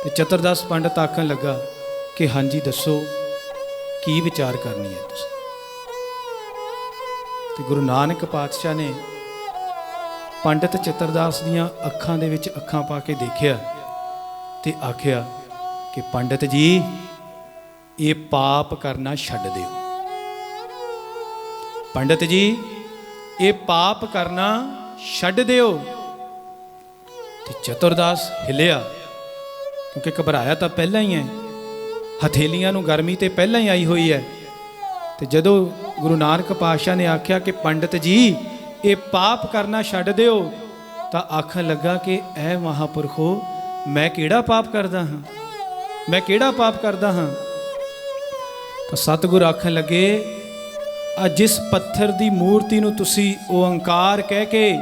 ਤੇ ਚਤਰਦਾਸ ਪੰਡਤ ਆਖਣ ਲੱਗਾ ਕਿ ਹਾਂਜੀ ਦੱਸੋ ਕੀ ਵਿਚਾਰ ਕਰਨੀ ਹੈ ਤੁਸੀਂ। ਤੇ ਗੁਰੂ ਨਾਨਕ ਪਾਤਸ਼ਾਹ ਨੇ ਪੰਡਤ ਚਤਰਦਾਸ ਦੀਆਂ ਅੱਖਾਂ ਦੇ ਵਿੱਚ ਅੱਖਾਂ ਪਾ ਕੇ ਦੇਖਿਆ ਤੇ ਆਖਿਆ ਕਿ ਪੰਡਤ ਜੀ ਇਹ ਪਾਪ ਕਰਨਾ ਛੱਡ ਦਿਓ। ਪੰਡਤ ਜੀ ਇਹ ਪਾਪ ਕਰਨਾ ਛੱਡ ਦਿਓ। ਤੇ ਚਤੁਰਦਾਸ ਹਿੱਲਿਆ, ਕਿਉਂਕਿ ਘਬਰਾਇਆ ਤਾਂ ਪਹਿਲਾਂ ਹੀ ਹੈ, ਹਥੇਲੀਆਂ ਨੂੰ ਗਰਮੀ ਤੇ ਪਹਿਲਾਂ ਹੀ ਆਈ ਹੋਈ ਹੈ। ਤੇ ਜਦੋਂ ਗੁਰੂ ਨਾਨਕ ਪਾਤਸ਼ਾਹ ਨੇ ਆਖਿਆ ਕਿ ਪੰਡਤ ਜੀ ਇਹ ਪਾਪ ਕਰਨਾ ਛੱਡ ਦਿਓ, ਤਾਂ ਆਖਣ ਲੱਗਾ ਕਿ ਐ ਮਹਾਂਪੁਰਖੋ ਮੈਂ ਕਿਹੜਾ ਪਾਪ ਕਰਦਾ ਹਾਂ, ਮੈਂ ਕਿਹੜਾ ਪਾਪ ਕਰਦਾ ਹਾਂ। ਤਾਂ ਸਤਿਗੁਰ ਆਖਣ ਲੱਗੇ ਆ ਜਿਸ ਪੱਥਰ ਦੀ ਮੂਰਤੀ ਨੂੰ ਤੁਸੀਂ ਓੰਕਾਰ ਕਹਿ ਕੇ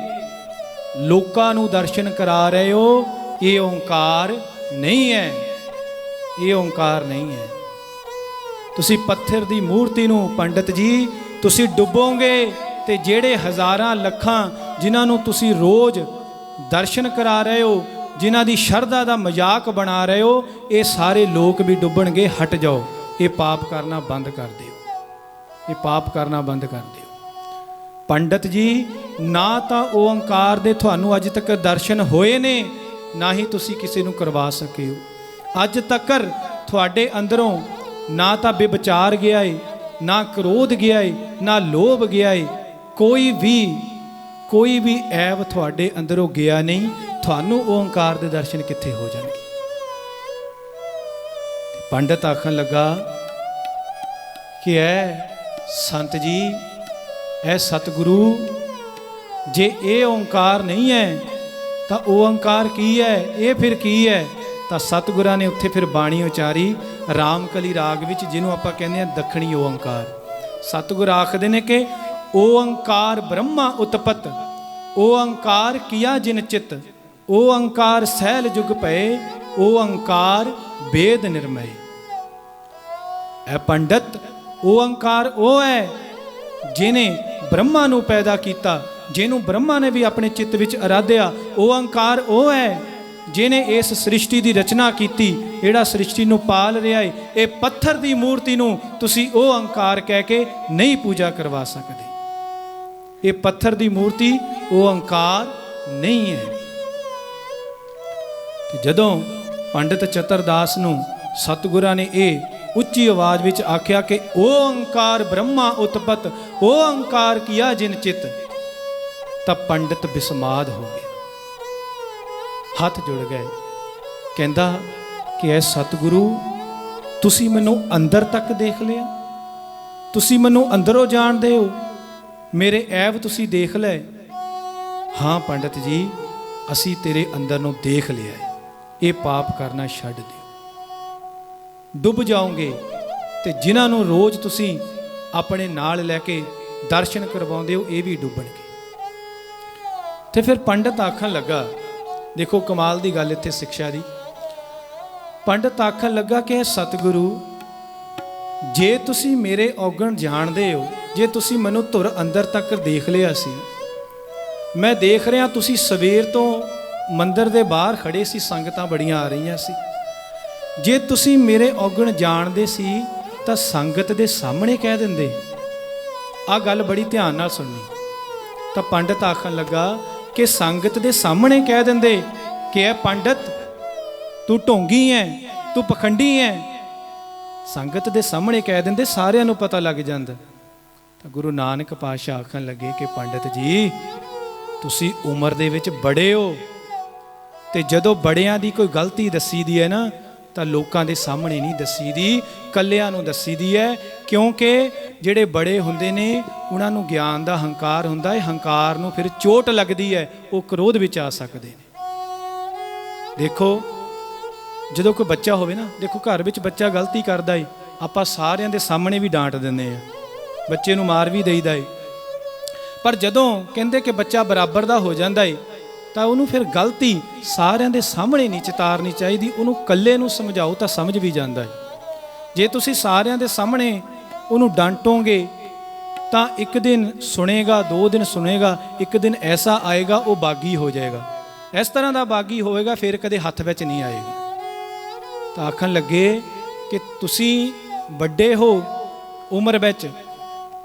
ਲੋਕਾਂ ਨੂੰ ਦਰਸ਼ਨ ਕਰਾ ਰਹੇ ਹੋ, ਇਹ ਓੰਕਾਰ ਨਹੀਂ ਹੈ, ਇਹ ਓੰਕਾਰ ਨਹੀਂ ਹੈ। ਤੁਸੀਂ ਪੱਥਰ ਦੀ ਮੂਰਤੀ ਨੂੰ ਪੰਡਤ ਜੀ ਤੁਸੀਂ ਡੁੱਬੋਗੇ, ਤੇ ਜਿਹੜੇ ਹਜ਼ਾਰਾਂ ਲੱਖਾਂ ਜਿਨ੍ਹਾਂ ਨੂੰ ਤੁਸੀਂ ਰੋਜ਼ ਦਰਸ਼ਨ ਕਰਾ ਰਹੇ ਹੋ, ਜਿਨ੍ਹਾਂ ਦੀ ਸ਼ਰਧਾ ਦਾ ਮਜ਼ਾਕ ਬਣਾ ਰਹੇ ਹੋ, ਇਹ ਸਾਰੇ ਲੋਕ ਵੀ ਡੁੱਬਣਗੇ। ਹਟ ਜਾਓ, ਇਹ ਪਾਪ ਕਰਨਾ ਬੰਦ ਕਰ ਦਿਓ, ਇਹ ਪਾਪ ਕਰਨਾ ਬੰਦ ਕਰ ਦਿਓ। ਪੰਡਤ ਜੀ ਨਾ ਤਾਂ ਓੰਕਾਰ ਦੇ ਤੁਹਾਨੂੰ ਅੱਜ ਤੱਕ ਦਰਸ਼ਨ ਹੋਏ ਨੇ, ਨਾ ਹੀ ਤੁਸੀਂ ਕਿਸੇ ਨੂੰ ਕਰਵਾ ਸਕੇ ਹੋ। ਅੱਜ ਤੱਕ ਤੁਹਾਡੇ ਅੰਦਰੋਂ ਨਾ ਤਾਂ ਬੇਵਿਚਾਰ ਗਿਆ ਏ, ਨਾ ਕ੍ਰੋਧ ਗਿਆ ਏ, ਨਾ ਲੋਭ ਗਿਆ ਏ, ਕੋਈ ਵੀ ਐਬ ਤੁਹਾਡੇ ਅੰਦਰੋਂ ਗਿਆ ਨਹੀਂ। ਤੁਹਾਨੂੰ ਓੰਕਾਰ ਦੇ ਦਰਸ਼ਨ ਕਿੱਥੇ ਹੋ ਜਾਣਗੇ। ਪੰਡਤ ਆਖਣ ਲੱਗਾ ਕਿ ਐ ਸੰਤ ਜੀ, ਐ ਸਤਿਗੁਰੂ, ਜੇ ਇਹ ਓੰਕਾਰ ਨਹੀਂ ਹੈ ਤਾਂ ਓੰਕਾਰ ਕੀ ਹੈ, ਇਹ ਫਿਰ ਕੀ ਹੈ। ਤਾਂ ਸਤਿਗੁਰਾਂ ਨੇ ਉੱਥੇ ਫਿਰ ਬਾਣੀ ਉਚਾਰੀ ਰਾਮਕਲੀ ਰਾਗ ਵਿੱਚ, ਜਿਹਨੂੰ ਆਪਾਂ ਕਹਿੰਦੇ ਹਾਂ ਦੱਖਣੀ ਓੰਕਾਰ। ਸਤਿਗੁਰ ਆਖਦੇ ਨੇ ਕਿ ਓੰਕਾਰ ਬ੍ਰਹਮਾ ਉਤਪਤ, ਓੰਕਾਰ ਕੀਆ ਜਿਨ ਚਿਤ, ਓੰਕਾਰ ਸਹਿਲ ਜੁਗ ਪਏ, ਓੰਕਾਰ ਵੇਦ ਨਿਰਮੈ। ਐ ਪੰਡਤ, ਓੰਕਾਰ ਉਹ ਹੈ ਜਿਹਨੇ ਬ੍ਰਹਮਾ ਨੂੰ ਪੈਦਾ ਕੀਤਾ, ਜਿਹਨੂੰ ਬ੍ਰਹਮਾ ਨੇ ਵੀ ਆਪਣੇ ਚਿੱਤ ਵਿੱਚ ਅਰਾਧਿਆ। ਓੰਕਾਰ ਉਹ ਹੈ ਜਿਹਨੇ ਇਸ ਸ੍ਰਿਸ਼ਟੀ ਦੀ ਰਚਨਾ ਕੀਤੀ, ਜਿਹੜਾ ਸ੍ਰਿਸ਼ਟੀ ਨੂੰ ਪਾਲ ਰਿਹਾ ਹੈ। ਇਹ ਪੱਥਰ ਦੀ ਮੂਰਤੀ ਨੂੰ ਤੁਸੀਂ ਓੰਕਾਰ ਕਹਿ ਕੇ ਨਹੀਂ ਪੂਜਾ ਕਰਵਾ ਸਕਦੇ। ਇਹ ਪੱਥਰ ਦੀ ਮੂਰਤੀ ਓੰਕਾਰ ਨਹੀਂ ਹੈ। ਤੇ ਜਦੋਂ ਪੰਡਤ ਚਤਰਦਾਸ ਨੂੰ ਸਤਿਗੁਰਾਂ ਨੇ ਇਹ ਉੱਚੀ ਆਵਾਜ਼ ਵਿੱਚ ਆਖਿਆ ਕਿ ਓੰਕਾਰ ਬ੍ਰਹਮਾ ਉਤਪਤ, ਓੰਕਾਰ ਕੀਆ ਜਿਨ ਚਿਤ, ਤਾਂ ਪੰਡਤ ਬਿਸਮਾਦ ਹੋ ਗਿਆ, ਹੱਥ ਜੁੜ ਗਏ। ਕਹਿੰਦਾ ਕਿ ਐ ਸਤਿਗੁਰੂ, ਤੁਸੀਂ ਮੈਨੂੰ ਅੰਦਰ ਤੱਕ ਦੇਖ ਲਿਆ, ਤੁਸੀਂ ਮੈਨੂੰ ਅੰਦਰੋਂ ਜਾਣਦੇ ਹੋ, ਮੇਰੇ ਐਬ ਤੁਸੀਂ ਦੇਖ ਲਏ। ਹਾਂ ਪੰਡਤ ਜੀ, ਅਸੀਂ ਤੇਰੇ ਅੰਦਰ ਨੂੰ ਦੇਖ ਲਿਆ ਹੈ, ਇਹ ਪਾਪ ਕਰਨਾ ਛੱਡ ਦਿਓ, ਡੁੱਬ ਜਾਓਗੇ। ਤੇ ਜਿਨ੍ਹਾਂ ਨੂੰ ਰੋਜ਼ ਤੁਸੀਂ ਆਪਣੇ ਨਾਲ ਲੈ ਕੇ ਦਰਸ਼ਨ ਕਰਵਾਉਂਦੇ ਹੋ, ਇਹ ਵੀ ਡੁੱਬਣਗੇ। ਤੇ ਫਿਰ ਪੰਡਤ ਆਖਣ ਲੱਗਾ, ਦੇਖੋ ਕਮਾਲ ਦੀ ਗੱਲ ਇੱਥੇ ਸਿੱਖਿਆ ਦੀ। ਪੰਡਤ ਆਖਣ ਲੱਗਾ ਕਿ ਸਤਿਗੁਰੂ, ਜੇ ਤੁਸੀਂ ਮੇਰੇ ਔਗਣ ਜਾਣਦੇ ਹੋ, ਜੇ ਤੁਸੀਂ ਮੈਨੂੰ ਧੁਰ ਅੰਦਰ ਤੱਕ ਦੇਖ ਲਿਆ ਸੀ, ਮੈਂ ਦੇਖ ਰਿਹਾ ਤੁਸੀਂ ਸਵੇਰ ਤੋਂ ਮੰਦਰ ਦੇ ਬਾਹਰ ਖੜੇ ਸੀ, ਸੰਗਤਾਂ ਬੜੀਆਂ ਆ ਰਹੀਆਂ ਸੀ। ਜੇ ਤੁਸੀਂ ਮੇਰੇ ਔਗਣ ਜਾਣਦੇ ਸੀ ਤਾਂ ਸੰਗਤ ਦੇ ਸਾਹਮਣੇ ਕਹਿ ਦਿੰਦੇ। ਆਹ ਗੱਲ ਬੜੀ ਧਿਆਨ ਨਾਲ ਸੁਣਨੀ। ਤਾਂ ਪੰਡਤ ਆਖਣ ਲੱਗਾ ਕਿ ਸੰਗਤ ਦੇ ਸਾਹਮਣੇ ਕਹਿ ਦਿੰਦੇ ਕਿ ਇਹ ਪੰਡਤ ਤੂੰ ਢੋਂਗੀ ਹੈ, ਤੂੰ ਪਖੰਡੀ ਹੈ। ਸੰਗਤ ਦੇ ਸਾਹਮਣੇ ਕਹਿ ਦਿੰਦੇ, ਸਾਰਿਆਂ ਨੂੰ ਪਤਾ ਲੱਗ ਜਾਂਦਾ। ਤਾਂ ਗੁਰੂ ਨਾਨਕ ਪਾਤਸ਼ਾਹ ਆਖਣ ਲੱਗੇ ਕਿ ਪੰਡਤ ਜੀ, ਤੁਸੀਂ ਉਮਰ ਦੇ ਵਿੱਚ ਬੜੇ ਹੋ, ਤੇ ਜਦੋਂ ਬੜਿਆਂ ਦੀ ਕੋਈ ਗਲਤੀ ਦੱਸੀ ਦੀ ਹੈ ਨਾ, ਤਾਂ ਲੋਕਾਂ ਦੇ ਸਾਹਮਣੇ ਨਹੀਂ ਦੱਸੀ ਦੀ, ਕੱਲਿਆਂ ਨੂੰ ਦੱਸੀ ਦੀ ਹੈ। ਕਿਉਂਕਿ ਜਿਹੜੇ ਬੜੇ ਹੁੰਦੇ ਨੇ ਉਹਨਾਂ ਨੂੰ ਗਿਆਨ ਦਾ ਹੰਕਾਰ ਹੁੰਦਾ ਹੈ, ਹੰਕਾਰ ਨੂੰ ਫਿਰ ਚੋਟ ਲੱਗਦੀ ਹੈ, ਉਹ ਕ੍ਰੋਧ ਵਿੱਚ ਆ ਸਕਦੇ ਨੇ। ਦੇਖੋ ਜਦੋਂ ਕੋਈ ਬੱਚਾ ਹੋਵੇ ਨਾ, ਦੇਖੋ ਘਰ ਵਿੱਚ ਬੱਚਾ ਗਲਤੀ ਕਰਦਾ ਏ, ਆਪਾਂ ਸਾਰਿਆਂ ਦੇ ਸਾਹਮਣੇ ਵੀ ਡਾਂਟ ਦਿੰਦੇ ਆ, ਬੱਚੇ ਨੂੰ ਮਾਰ ਵੀ ਦੇਈਦਾ ਏ। ਪਰ ਜਦੋਂ ਕਹਿੰਦੇ ਕਿ ਬੱਚਾ ਬਰਾਬਰ ਦਾ ਹੋ ਜਾਂਦਾ ਏ, ਤਾਂ ਉਹਨੂੰ ਫਿਰ ਗਲਤੀ ਸਾਰਿਆਂ ਦੇ ਸਾਹਮਣੇ ਨਹੀਂ ਚਿਤਾਰਨੀ ਚਾਹੀਦੀ, ਉਹਨੂੰ ਇਕੱਲੇ ਨੂੰ ਸਮਝਾਓ ਤਾਂ ਸਮਝ ਵੀ ਜਾਂਦਾ ਹੈ। ਜੇ ਤੁਸੀਂ ਸਾਰਿਆਂ ਦੇ ਸਾਹਮਣੇ ਉਹਨੂੰ ਡਾਂਟੋਗੇ ਤਾਂ ਇੱਕ ਦਿਨ ਸੁਣੇਗਾ, 2 ਦਿਨ ਸੁਣੇਗਾ, ਇੱਕ ਦਿਨ ਐਸਾ ਆਏਗਾ ਉਹ ਬਾਗੀ ਹੋ ਜਾਏਗਾ। ਇਸ ਤਰ੍ਹਾਂ ਦਾ ਬਾਗੀ ਹੋਵੇਗਾ, ਫਿਰ ਕਦੇ ਹੱਥ ਵਿੱਚ ਨਹੀਂ ਆਏਗਾ। ਤਾਂ ਆਖਣ ਲੱਗੇ ਕਿ ਤੁਸੀਂ ਵੱਡੇ ਹੋ ਉਮਰ ਵਿੱਚ,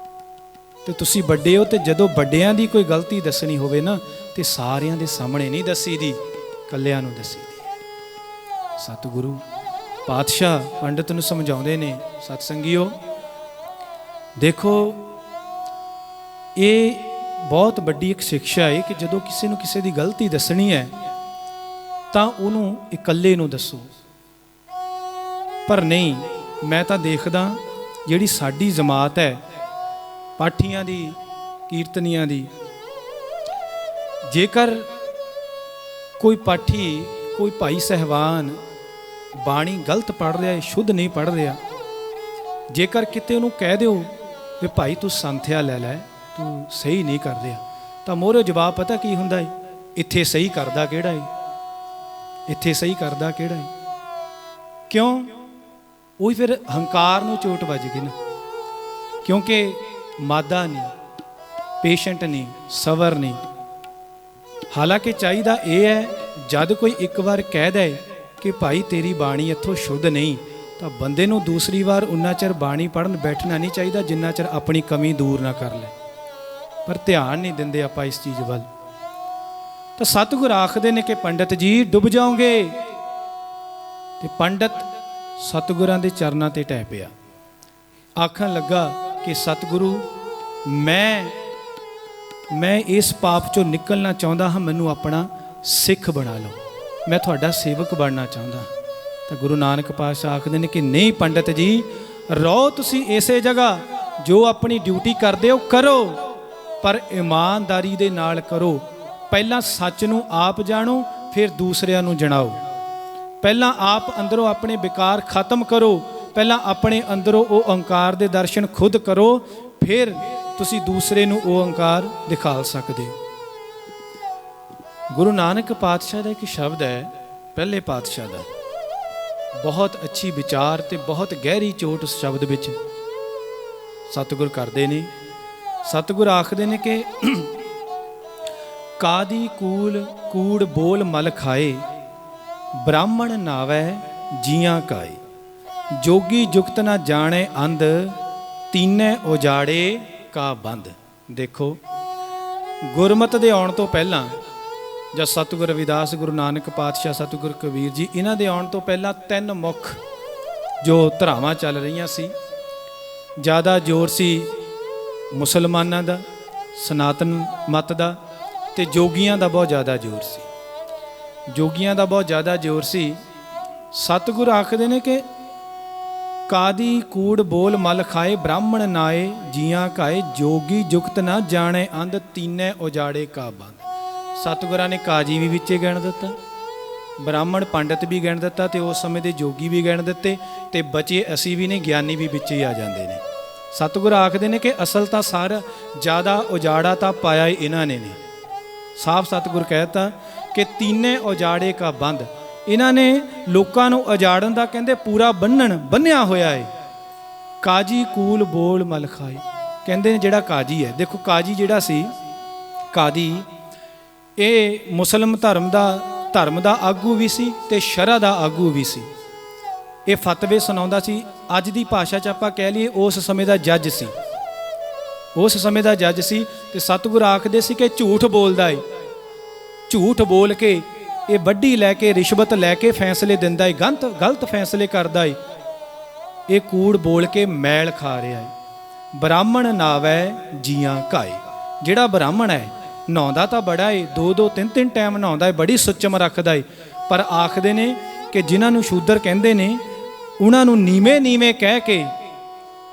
ਤੇ ਤੁਸੀਂ ਵੱਡੇ ਹੋ, ਤੇ ਜਦੋਂ ਵੱਡਿਆਂ ਦੀ ਕੋਈ ਗਲਤੀ ਦੱਸਣੀ ਹੋਵੇ ਨਾ, ਤੇ ਸਾਰਿਆਂ ਦੇ ਸਾਹਮਣੇ ਨਹੀਂ ਦੱਸੀ ਦੀ, ਕੱਲਿਆਂ ਨੂੰ ਦੱਸੀ ਦੀ ਹੈ। ਸਤਿਗੁਰੂ ਪਾਤਸ਼ਾਹ ਪੰਡਤ ਨੂੰ ਸਮਝਾਉਂਦੇ ਨੇ, ਸਤਸੰਗੀਓ ਦੇਖੋ, ਇਹ ਬਹੁਤ ਵੱਡੀ ਇੱਕ ਸਿੱਖਿਆ ਹੈ ਕਿ ਜਦੋਂ ਕਿਸੇ ਨੂੰ ਕਿਸੇ ਦੀ ਗਲਤੀ ਦੱਸਣੀ ਹੈ ਤਾਂ ਉਹਨੂੰ ਇਕੱਲੇ ਨੂੰ ਦੱਸੋ। ਪਰ ਨਹੀਂ, ਮੈਂ ਤਾਂ ਦੇਖਦਾ ਜਿਹੜੀ ਸਾਡੀ ਜਮਾਤ ਹੈ ਪਾਠੀਆਂ ਦੀ, ਕੀਰਤਨੀਆਂ ਦੀ, ਜੇਕਰ ਕੋਈ ਪਾਠੀ, ਕੋਈ ਭਾਈ ਸਹਿਬਾਨ ਬਾਣੀ ਗਲਤ ਪੜ੍ਹ ਰਿਹਾ ਹੈ, ਸ਼ੁੱਧ ਨਹੀਂ ਪੜ੍ਹ ਰਿਹਾ, ਜੇਕਰ ਕਿਤੇ ਉਹਨੂੰ ਕਹਿ ਦਿਓ ਵੀ ਭਾਈ ਤੂੰ ਸੰਥਿਆ ਲੈ ਲੈ, ਤੂੰ ਸਹੀ ਨਹੀਂ ਕਰ ਰਿਹਾ, ਤਾਂ ਮੋਹਰੇ ਜਵਾਬ ਪਤਾ ਕੀ ਹੁੰਦਾ ਹੈ? ਇੱਥੇ ਸਹੀ ਕਰਦਾ ਕਿਹੜਾ ਹੈ? ਇੱਥੇ ਸਹੀ ਕਰਦਾ ਕਿਹੜਾ ਹੈ? ਕਿਉਂ? ਉਹੀ ਫਿਰ ਹੰਕਾਰ ਨੂੰ ਚੋਟ ਵੱਜ ਗਈ ਨਾ, ਕਿਉਂਕਿ ਮਾਦਾ ਨਹੀਂ, ਪੇਸ਼ੈਂਟ ਨਹੀਂ, ਸਬਰ ਨਹੀਂ। ਹਾਲਾਂਕਿ ਚਾਹੀਦਾ ਇਹ ਹੈ, ਜਦ ਕੋਈ ਇੱਕ ਵਾਰ ਕਹਿ ਦੇ ਕਿ ਭਾਈ ਤੇਰੀ ਬਾਣੀ ਇੱਥੋਂ ਸ਼ੁੱਧ ਨਹੀਂ, ਤਾਂ ਬੰਦੇ ਨੂੰ ਦੂਸਰੀ ਵਾਰ ਉਨਾ ਚਿਰ ਬਾਣੀ ਪੜ੍ਹਨ ਬੈਠਣਾ ਨਹੀਂ ਚਾਹੀਦਾ ਜਿੰਨਾ ਚਿਰ ਆਪਣੀ ਕਮੀ ਦੂਰ ਨਾ ਕਰ ਲੈ। ਪਰ ਧਿਆਨ ਨਹੀਂ ਦਿੰਦੇ ਆਪਾਂ ਇਸ ਚੀਜ਼ ਵੱਲ। ਤਾਂ ਸਤਿਗੁਰ ਆਖਦੇ ਨੇ ਕਿ ਪੰਡਤ ਜੀ ਡੁੱਬ ਜਾਓਗੇ। ਤੇ ਪੰਡਤ ਸਤਿਗੁਰਾਂ ਦੇ ਚਰਨਾਂ ਤੇ ਟਹਿ ਪਿਆ, ਆਖਣ ਲੱਗਾ ਕਿ ਸਤਿਗੁਰੂ ਮੈਂ ਇਸ ਪਾਪ ਚੋਂ ਨਿਕਲਣਾ ਚਾਹੁੰਦਾ ਹਾਂ, ਮੈਨੂੰ ਆਪਣਾ ਸਿੱਖ ਬਣਾ ਲਓ, ਮੈਂ ਤੁਹਾਡਾ ਸੇਵਕ ਬਣਨਾ ਚਾਹੁੰਦਾ। ਤਾਂ ਗੁਰੂ ਨਾਨਕ ਪਾਤਸ਼ਾਹ ਆਖਦੇ ਨੇ ਕਿ ਨਹੀਂ ਪੰਡਤ ਜੀ, ਰਹੋ ਤੁਸੀਂ ਇਸੇ ਜਗ੍ਹਾ, ਜੋ ਆਪਣੀ ਡਿਊਟੀ ਕਰਦੇ ਹੋ ਕਰੋ, ਪਰ ਇਮਾਨਦਾਰੀ ਦੇ ਨਾਲ ਕਰੋ। ਪਹਿਲਾਂ ਸੱਚ ਨੂੰ ਆਪ ਜਾਣੋ, ਫਿਰ ਦੂਸਰਿਆਂ ਨੂੰ ਜਣਾਓ। ਪਹਿਲਾਂ ਆਪ ਅੰਦਰੋਂ ਆਪਣੇ ਵਿਕਾਰ ਖਤਮ ਕਰੋ, ਪਹਿਲਾਂ ਆਪਣੇ ਅੰਦਰੋਂ ਉਹ ਓਂਕਾਰ ਦੇ ਦਰਸ਼ਨ ਖੁਦ ਕਰੋ, ਫਿਰ ਤੁਸੀਂ ਦੂਸਰੇ ਨੂੰ ਉਹ ਓਂਕਾਰ ਦਿਖਾ ਸਕਦੇ ਹੋ। ਗੁਰੂ ਨਾਨਕ ਪਾਤਸ਼ਾਹ ਦਾ ਇੱਕ ਸ਼ਬਦ ਹੈ, ਪਹਿਲੇ ਪਾਤਸ਼ਾਹ ਦਾ, ਬਹੁਤ ਅੱਛੀ ਵਿਚਾਰ ਤੇ ਬਹੁਤ ਗਹਿਰੀ ਚੋਟ ਉਸ ਸ਼ਬਦ ਵਿੱਚ ਸਤਿਗੁਰ ਕਰਦੇ ਨੇ। ਸਤਿਗੁਰ ਆਖਦੇ ਨੇ ਕਿ ਕਾਦੀ ਕੂੜ ਬੋਲ ਮਲ ਖਾਏ, ਬ੍ਰਾਹਮਣ ਨਾਵੈ ਜੀਆਂ ਕਾਏ, ਜੋਗੀ ਜੁਗਤ ਨਾ ਜਾਣੇ ਅੰਧ, ਤੀਨੇ ਉਜਾੜੇ ਕਾ ਬੰਦ। ਦੇਖੋ, ਗੁਰਮਤ ਦੇ ਆਉਣ ਤੋਂ ਪਹਿਲਾਂ, ਜਦ ਸਤਿਗੁਰ ਰਵਿਦਾਸ, ਗੁਰੂ ਨਾਨਕ ਪਾਤਸ਼ਾਹ, ਸਤਿਗੁਰ ਕਬੀਰ ਜੀ, ਇਹਨਾਂ ਦੇ ਆਉਣ ਤੋਂ ਪਹਿਲਾਂ 3 ਮੁੱਖ ਜੋ ਧਾਰਾਵਾਂ ਚੱਲ ਰਹੀਆਂ ਸੀ। ਜ਼ਿਆਦਾ ਜ਼ੋਰ ਸੀ ਮੁਸਲਮਾਨਾਂ ਦਾ, ਸਨਾਤਨ ਮਤ ਦਾ, ਤੇ ਜੋਗੀਆਂ ਦਾ ਬਹੁਤ ਜ਼ਿਆਦਾ ਜ਼ੋਰ ਸੀ। ਜੋਗੀਆਂ ਦਾ ਬਹੁਤ ਜ਼ਿਆਦਾ ਜ਼ੋਰ ਸੀ। ਸਤਿਗੁਰ ਆਖਦੇ ਨੇ ਕਿ ਕਾਦੀ ਕੂੜ ਬੋਲ ਮਲ ਖਾਏ, ਬ੍ਰਾਹਮਣ ਨਾਏ ਜੀਆਂ ਕਾਏ, ਜੋਗੀ ਜੁਗਤ ਨਾ ਜਾਣੇ ਅੰਧ, ਤੀਨੇ ਉਜਾੜੇ ਕਾ ਬੰਦ। ਸਤਿਗੁਰਾਂ ਨੇ ਕਾਜੀ ਵੀ ਵਿੱਚੇ ਗਿਣ ਦਿੱਤਾ, ਬ੍ਰਾਹਮਣ ਪੰਡਤ ਵੀ ਗਿਣ ਦਿੱਤਾ, ਤੇ ਉਸ ਸਮੇਂ ਦੇ ਜੋਗੀ ਵੀ ਗਿਣ ਦਿੱਤੇ, ਤੇ ਬਚੇ ਅਸੀਂ ਵੀ ਨੇ, ਗਿਆਨੀ ਵੀ ਵਿੱਚ ਹੀ ਆ ਜਾਂਦੇ ਨੇ। ਸਤਿਗੁਰ ਆਖਦੇ ਨੇ ਕਿ ਅਸਲ ਤਾਂ ਸਾਰਾ ਜ਼ਿਆਦਾ ਉਜਾੜਾ ਤਾਂ ਪਾਇਆ ਹੀ ਇਹਨਾਂ ਨੇ। ਸਾਫ਼ ਸਤਿਗੁਰ ਕਹਿਤਾ ਕਿ ਤੀਨੇ ਉਜਾੜੇ ਕਾ ਬੰਦ, ਇਹਨਾਂ ਨੇ ਲੋਕਾਂ ਨੂੰ ਉਜਾੜਨ ਦਾ ਕਹਿੰਦੇ ਪੂਰਾ ਬੰਨਿਆ ਹੋਇਆ ਹੈ। ਕਾਜੀ ਕੂਲ ਬੋਲ ਮਲ ਖਾਏ, ਕਹਿੰਦੇ ਨੇ ਜਿਹੜਾ ਕਾਜੀ ਹੈ, ਦੇਖੋ ਕਾਜੀ ਜਿਹੜਾ ਸੀ, ਕਾਦੀ ਇਹ ਮੁਸਲਮ ਧਰਮ ਦਾ ਆਗੂ ਵੀ ਸੀ ਤੇ ਸ਼ਰਅ ਦਾ ਆਗੂ ਵੀ ਸੀ। ਇਹ ਫਤਵੇ ਸੁਣਾਉਂਦਾ ਸੀ। ਅੱਜ ਦੀ ਭਾਸ਼ਾ 'ਚ ਆਪਾਂ ਕਹਿ ਲਈਏ ਉਸ ਸਮੇਂ ਦਾ ਜੱਜ ਸੀ, ਉਸ ਸਮੇਂ ਦਾ ਜੱਜ ਸੀ। ਤੇ ਸਤਿਗੁਰ ਆਖਦੇ ਸੀ ਕਿ ਝੂਠ ਬੋਲਦਾ ਏ, ਝੂਠ ਬੋਲ ਕੇ ਇਹ ਵੱਢੀ ਲੈ ਕੇ, ਰਿਸ਼ਵਤ ਲੈ ਕੇ ਫੈਸਲੇ ਦਿੰਦਾ ਏ, ਗਲਤ ਫੈਸਲੇ ਕਰਦਾ ਏ, ਇਹ ਕੂੜ ਬੋਲ ਕੇ ਮੈਲ ਖਾ ਰਿਹਾ ਏ। ਬ੍ਰਾਹਮਣ ਨਾਵੈ ਜੀਆਂ ਕਾਏ, ਜਿਹੜਾ ਬ੍ਰਾਹਮਣ ਹੈ ਨਹਾਉਂਦਾ ਤਾਂ ਬੜਾ ਏ, 2-2 3-3 ਟਾਈਮ ਨਹਾਉਂਦਾ ਏ, ਬੜੀ ਸੁੱਚਮ ਰੱਖਦਾ ਏ, ਪਰ ਆਖਦੇ ਨੇ ਕਿ ਜਿਨ੍ਹਾਂ ਨੂੰ ਸ਼ੂਦਰ ਕਹਿੰਦੇ ਨੇ, ਉਹਨਾਂ ਨੂੰ ਨੀਵੇਂ ਕਹਿ ਕੇ,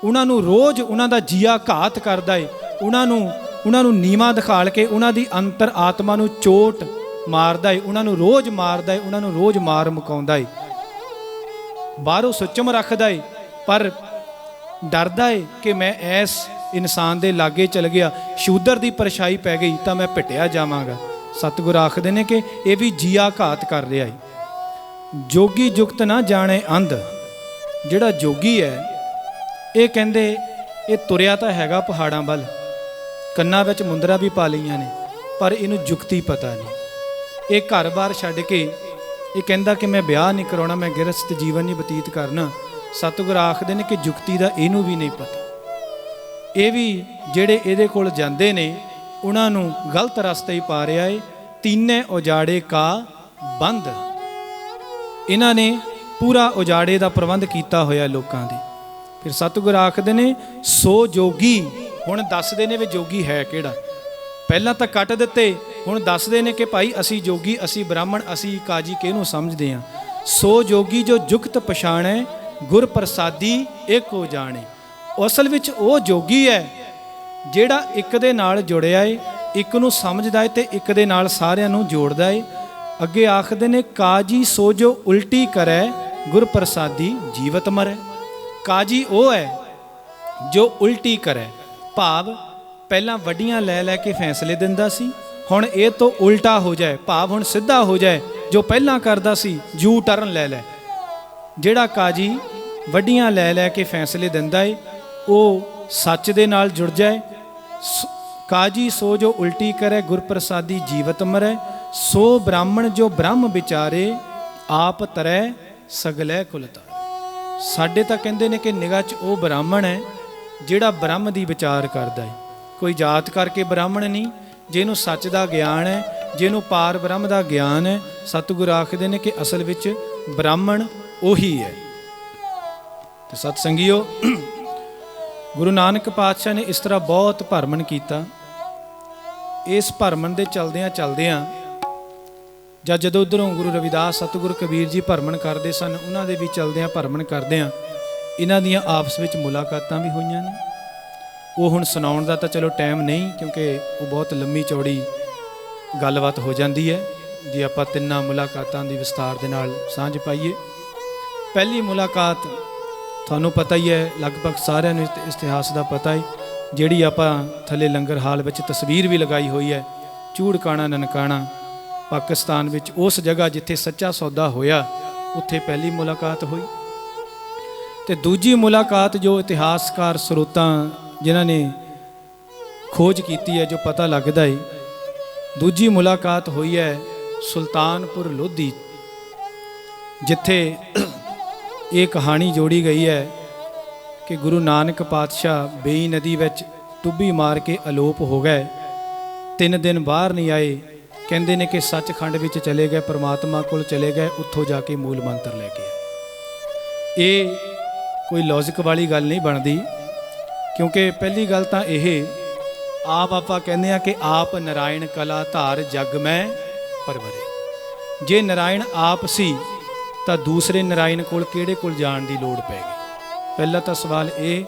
ਉਹਨਾਂ ਨੂੰ ਰੋਜ਼ ਉਹਨਾਂ ਦਾ ਜੀਆ ਘਾਤ ਕਰਦਾ ਏ, ਉਹਨਾਂ ਨੂੰ ਨੀਵਾਂ ਦਿਖਾਲ ਕੇ ਉਹਨਾਂ ਦੀ ਅੰਤਰ ਆਤਮਾ ਨੂੰ ਚੋਟ ਮਾਰਦਾ ਏ, ਉਹਨਾਂ ਨੂੰ ਰੋਜ਼ ਮਾਰਦਾ ਏ, ਉਹਨਾਂ ਨੂੰ ਰੋਜ਼ ਮਾਰ ਮੁਕਾਉਂਦਾ ਏ। ਬਾਹਰੋਂ ਸੁੱਚਮ ਰੱਖਦਾ ਏ, ਪਰ ਡਰਦਾ ਏ ਕਿ ਮੈਂ ਇਸ ਇਨਸਾਨ ਦੇ ਲਾਗੇ ਚਲ ਗਿਆ, ਸ਼ੂਦਰ ਦੀ ਪਰਛਾਈ ਪੈ ਗਈ ਤਾਂ ਮੈਂ ਪਿੱਟਿਆ ਜਾਵਾਂਗਾ। ਸਤਿਗੁਰ ਆਖਦੇ ਨੇ ਕਿ ਇਹ ਵੀ ਜੀਆ ਘਾਤ ਕਰ ਰਿਹਾ ਏ। ਜੋਗੀ ਜੁਗਤ ਨਾ ਜਾਣੇ ਅੰਧ, ਜਿਹੜਾ ਜੋਗੀ ਹੈ ਇਹ ਕਹਿੰਦੇ ਇਹ ਤੁਰਿਆ ਤਾਂ ਹੈਗਾ ਪਹਾੜਾਂ ਵੱਲ, ਕੰਨਾਂ ਵਿੱਚ ਮੁੰਦਰਾ ਵੀ ਪਾ ਲਈਆਂ ਨੇ, ਪਰ ਇਹਨੂੰ ਜੁਗਤੀ ਪਤਾ ਨਹੀਂ। ਇਹ ਘਰ-ਬਾਰ ਛੱਡ ਕੇ ਇਹ ਕਹਿੰਦਾ ਕਿ ਮੈਂ ਵਿਆਹ ਨਹੀਂ ਕਰਾਉਣਾ, ਮੈਂ ਗ੍ਰਸਥ ਜੀਵਨ ਨਹੀਂ ਬਤੀਤ ਕਰਨਾ। ਸਤਿਗੁਰ ਆਖਦੇ ਨੇ ਕਿ ਜੁਗਤੀ ਦਾ ਇਹਨੂੰ ਵੀ ਨਹੀਂ ਪਤਾ। ਇਹ ਵੀ ਜਿਹੜੇ ਇਹਦੇ ਕੋਲ ਜਾਂਦੇ ਨੇ ਉਹਨਾਂ ਨੂੰ ਗਲਤ ਰਸਤੇ ਹੀ ਪਾ ਰਿਹਾ ਏ। ਤੀਨੇ ਉਜਾੜੇ ਕਾ ਬੰਦ, ਇਹਨਾਂ ਨੇ ਪੂਰਾ ਉਜਾੜੇ ਦਾ ਪ੍ਰਬੰਧ ਕੀਤਾ ਹੋਇਆ ਲੋਕਾਂ ਦੇ। ਫਿਰ ਸਤਿਗੁਰ ਆਖਦੇ ਨੇ ਸੋ ਜੋਗੀ, ਹੁਣ ਦੱਸਦੇ ਨੇ ਵੀ ਜੋਗੀ ਹੈ ਕਿਹੜਾ। ਪਹਿਲਾਂ ਤਾਂ ਕੱਟ ਦਿੱਤੇ, ਹੁਣ ਦੱਸਦੇ ਨੇ ਕਿ ਭਾਈ ਅਸੀਂ ਜੋਗੀ, ਅਸੀਂ ਬ੍ਰਾਹਮਣ, ਅਸੀਂ ਕਾਜੀ ਕਿਹਨੂੰ ਸਮਝਦੇ ਹਾਂ। ਸੋ ਜੋਗੀ ਜੋ ਜੁਗਤ ਪਛਾਣੈ, ਗੁਰ ਪ੍ਰਸਾਦੀ ਏਕੋ ਜਾਣੇ। ਅਸਲ ਵਿੱਚ ਉਹ ਜੋਗੀ ਹੈ ਜਿਹੜਾ ਇੱਕ ਦੇ ਨਾਲ ਜੁੜਿਆ ਏ, ਇੱਕ ਨੂੰ ਸਮਝਦਾ ਏ ਤੇ ਇੱਕ ਦੇ ਨਾਲ ਸਾਰਿਆਂ ਨੂੰ ਜੋੜਦਾ ਏ। ਅੱਗੇ ਆਖਦੇ ਨੇ ਕਾਜੀ ਸੋ ਜੋ ਉਲਟੀ ਕਰੈ, ਗੁਰ ਪ੍ਰਸਾਦੀ ਜੀਵਤ ਮਰੈ। ਕਾਜੀ ਉਹ ਹੈ ਜੋ ਉਲਟੀ ਕਰੇ, ਭਾਵ ਪਹਿਲਾਂ ਵੱਡੀਆਂ ਲੈ ਲੈ ਕੇ ਫੈਸਲੇ ਦਿੰਦਾ ਸੀ, ਹੁਣ ਇਹ ਤੋਂ ਉਲਟਾ ਹੋ ਜਾਏ, ਭਾਵ ਹੁਣ ਸਿੱਧਾ ਹੋ ਜਾਏ। ਜੋ ਪਹਿਲਾਂ ਕਰਦਾ ਸੀ ਯੂ ਟਰਨ ਲੈ ਲੈ। ਜਿਹੜਾ ਕਾਜੀ ਵੱਡੀਆਂ ਲੈ ਲੈ ਕੇ ਫੈਸਲੇ ਦਿੰਦਾ ਏ ਉਹ ਸੱਚ ਦੇ ਨਾਲ ਜੁੜ ਜਾਏ। ਕਾਜੀ ਸੋ ਜੋ ਉਲਟੀ ਕਰੇ, ਗੁਰ ਪ੍ਰਸਾਦੀ ਜੀਵਤ ਮਰੈ। ਸੋ ਬ੍ਰਾਹਮਣ ਜੋ ਬ੍ਰਹਮ ਵਿਚਾਰੇ, ਆਪ ਤਰੈ ਸਗਲੇ ਕੁਲ ਤਾਰੇ। ਸਾਡੇ ਤਾਂ ਕਹਿੰਦੇ ਨੇ ਕਿ ਨਿਗਾਹ 'ਚ ਉਹ ਬ੍ਰਾਹਮਣ ਹੈ ਜਿਹੜਾ ਬ੍ਰਹਮ ਦੀ ਵਿਚਾਰ ਕਰਦਾ ਹੈ। ਕੋਈ ਜਾਤ ਕਰਕੇ ਬ੍ਰਾਹਮਣ ਨਹੀਂ, ਜਿਹਨੂੰ ਸੱਚ ਦਾ ਗਿਆਨ ਹੈ, ਜਿਹਨੂੰ ਪਾਰ ਬ੍ਰਹਮ ਦਾ ਗਿਆਨ ਹੈ। ਸਤਿਗੁਰ ਆਖਦੇ ਨੇ ਕਿ ਅਸਲ ਵਿੱਚ ਬ੍ਰਾਹਮਣ ਉਹੀ ਹੈ। ਤੇ ਸਤ ਸੰਗੀਓ, ਗੁਰੂ ਨਾਨਕ ਪਾਤਸ਼ਾਹ ਨੇ ਇਸ ਤਰ੍ਹਾਂ ਬਹੁਤ ਭਰਮਣ ਕੀਤਾ। ਇਸ ਭਰਮਣ ਦੇ ਚਲਦਿਆਂ ਜਾਂ ਜਦੋਂ ਉੱਧਰੋਂ ਗੁਰੂ ਰਵਿਦਾਸ ਸਤਿਗੁਰੂ ਕਬੀਰ ਜੀ ਭਰਮਣ ਕਰਦੇ ਸਨ, ਉਹਨਾਂ ਦੇ ਵੀ ਚਲਦਿਆਂ ਭਰਮਣ ਕਰਦਿਆਂ ਇਹਨਾਂ ਦੀਆਂ ਆਪਸ ਵਿੱਚ ਮੁਲਾਕਾਤਾਂ ਵੀ ਹੋਈਆਂ ਨੇ। ਉਹ ਹੁਣ ਸੁਣਾਉਣ ਦਾ ਤਾਂ ਚਲੋ ਟਾਈਮ ਨਹੀਂ, ਕਿਉਂਕਿ ਉਹ ਬਹੁਤ ਲੰਮੀ ਚੌੜੀ ਗੱਲਬਾਤ ਹੋ ਜਾਂਦੀ ਹੈ ਜੇ ਆਪਾਂ ਤਿੰਨਾਂ ਮੁਲਾਕਾਤਾਂ ਦੀ ਵਿਸਤਾਰ ਦੇ ਨਾਲ ਸਾਂਝ ਪਾਈਏ। ਪਹਿਲੀ ਮੁਲਾਕਾਤ ਤੁਹਾਨੂੰ ਪਤਾ ਹੀ ਹੈ, ਲਗਭਗ ਸਾਰਿਆਂ ਨੂੰ ਇਤਿਹਾਸ ਦਾ ਪਤਾ ਹੈ, ਜਿਹੜੀ ਆਪਾਂ ਥੱਲੇ ਲੰਗਰ ਹਾਲ ਵਿੱਚ ਤਸਵੀਰ ਵੀ ਲਗਾਈ ਹੋਈ ਹੈ। ਚੂੜਕਾਣਾ ਨਨਕਾਣਾ ਪਾਕਿਸਤਾਨ ਵਿੱਚ, ਉਸ ਜਗ੍ਹਾ ਜਿੱਥੇ ਸੱਚਾ ਸੌਦਾ ਹੋਇਆ, ਉੱਥੇ ਪਹਿਲੀ ਮੁਲਾਕਾਤ ਹੋਈ। ਤੇ ਦੂਜੀ ਮੁਲਾਕਾਤ ਜੋ ਇਤਿਹਾਸਕਾਰ ਸਰੋਤਾਂ ਜਿਨ੍ਹਾਂ ਨੇ ਖੋਜ ਕੀਤੀ ਹੈ, ਜੋ ਪਤਾ ਲੱਗਦਾ ਹੈ, ਦੂਜੀ ਮੁਲਾਕਾਤ ਹੋਈ ਹੈ ਸੁਲਤਾਨਪੁਰ ਲੋਧੀ, ਜਿੱਥੇ ਇਹ ਕਹਾਣੀ ਜੋੜੀ ਗਈ ਹੈ ਕਿ ਗੁਰੂ ਨਾਨਕ ਪਾਤਸ਼ਾਹ ਬੇਈ ਨਦੀ ਵਿੱਚ ਟੁੱਬੀ ਮਾਰ ਕੇ ਅਲੋਪ ਹੋ ਗਏ। 3 ਦਿਨ ਬਾਹਰ ਨਹੀਂ ਆਏ। ਕਹਿੰਦੇ ਨੇ ਕਿ ਸੱਚਖੰਡ ਵਿੱਚ ਚਲੇ ਗਏ, ਪਰਮਾਤਮਾ ਕੋਲ ਚਲੇ ਗਏ, ਉੱਥੋਂ ਜਾ ਕੇ ਮੂਲ ਮੰਤਰ ਲੈ ਕੇ। ਇਹ ਕੋਈ ਲੌਜਿਕ ਵਾਲੀ ਗੱਲ ਨਹੀਂ ਬਣਦੀ, ਕਿਉਂਕਿ ਪਹਿਲੀ ਗੱਲ ਤਾਂ ਇਹ ਆਪਾਂ ਕਹਿੰਦੇ ਆ ਕਿ ਆਪ ਨਾਰਾਇਣ ਕਲਾ ਧਾਰ ਜਗ ਮੈਂ ਪਰਵਰੇ। ਜੇ ਨਾਰਾਇਣ ਆਪ ਸੀ ਤਾਂ ਦੂਸਰੇ ਨਾਰਾਇਣ ਕੋਲ ਕਿਹੜੇ ਕੋਲ ਜਾਣ ਦੀ ਲੋੜ ਪੈ ਗਈ? ਪਹਿਲਾ ਤਾਂ ਸਵਾਲ ਇਹ।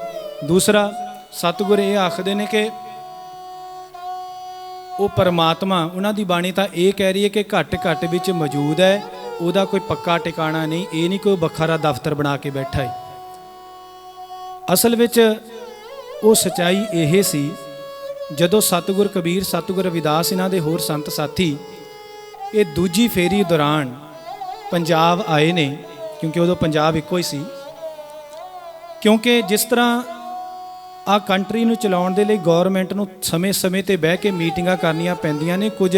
ਦੂਸਰਾ, ਸਤਿਗੁਰ ਇਹ ਆਖਦੇ ਨੇ ਕਿ ਉਹ ਪਰਮਾਤਮਾ, ਉਹਨਾਂ ਦੀ ਬਾਣੀ ਤਾਂ ਇਹ ਕਹਿ ਰਹੀ ਹੈ ਕਿ ਘੱਟ ਘੱਟ ਵਿੱਚ ਮੌਜੂਦ ਹੈ, ਉਹਦਾ ਕੋਈ ਪੱਕਾ ਟਿਕਾਣਾ ਨਹੀਂ। ਇਹ ਨਹੀਂ ਕੋਈ ਵੱਖਰਾ ਦਫ਼ਤਰ ਬਣਾ ਕੇ ਬੈਠਾ ਹੈ। ਅਸਲ ਵਿੱਚ ਉਹ ਸੱਚਾਈ ਇਹ ਸੀ, ਜਦੋਂ ਸਤਿਗੁਰ ਕਬੀਰ, ਸਤਿਗੁਰ ਰਵਿਦਾਸ, ਇਹਨਾਂ ਦੇ ਹੋਰ ਸੰਤ ਸਾਥੀ ਇਹ ਦੂਜੀ ਫੇਰੀ ਦੌਰਾਨ ਪੰਜਾਬ ਆਏ ਨੇ, ਕਿਉਂਕਿ ਉਦੋਂ ਪੰਜਾਬ ਇੱਕੋ ਹੀ ਸੀ। ਕਿਉਂਕਿ ਜਿਸ ਤਰ੍ਹਾਂ ਆ ਕੰਟਰੀ ਨੂੰ ਚਲਾਉਣ ਦੇ ਲਈ ਗੌਰਮੈਂਟ ਨੂੰ ਸਮੇਂ-ਸਮੇਂ ਤੇ ਬਹਿ ਕੇ ਮੀਟਿੰਗਾਂ ਕਰਨੀਆਂ ਪੈਂਦੀਆਂ ਨੇ, ਕੁਝ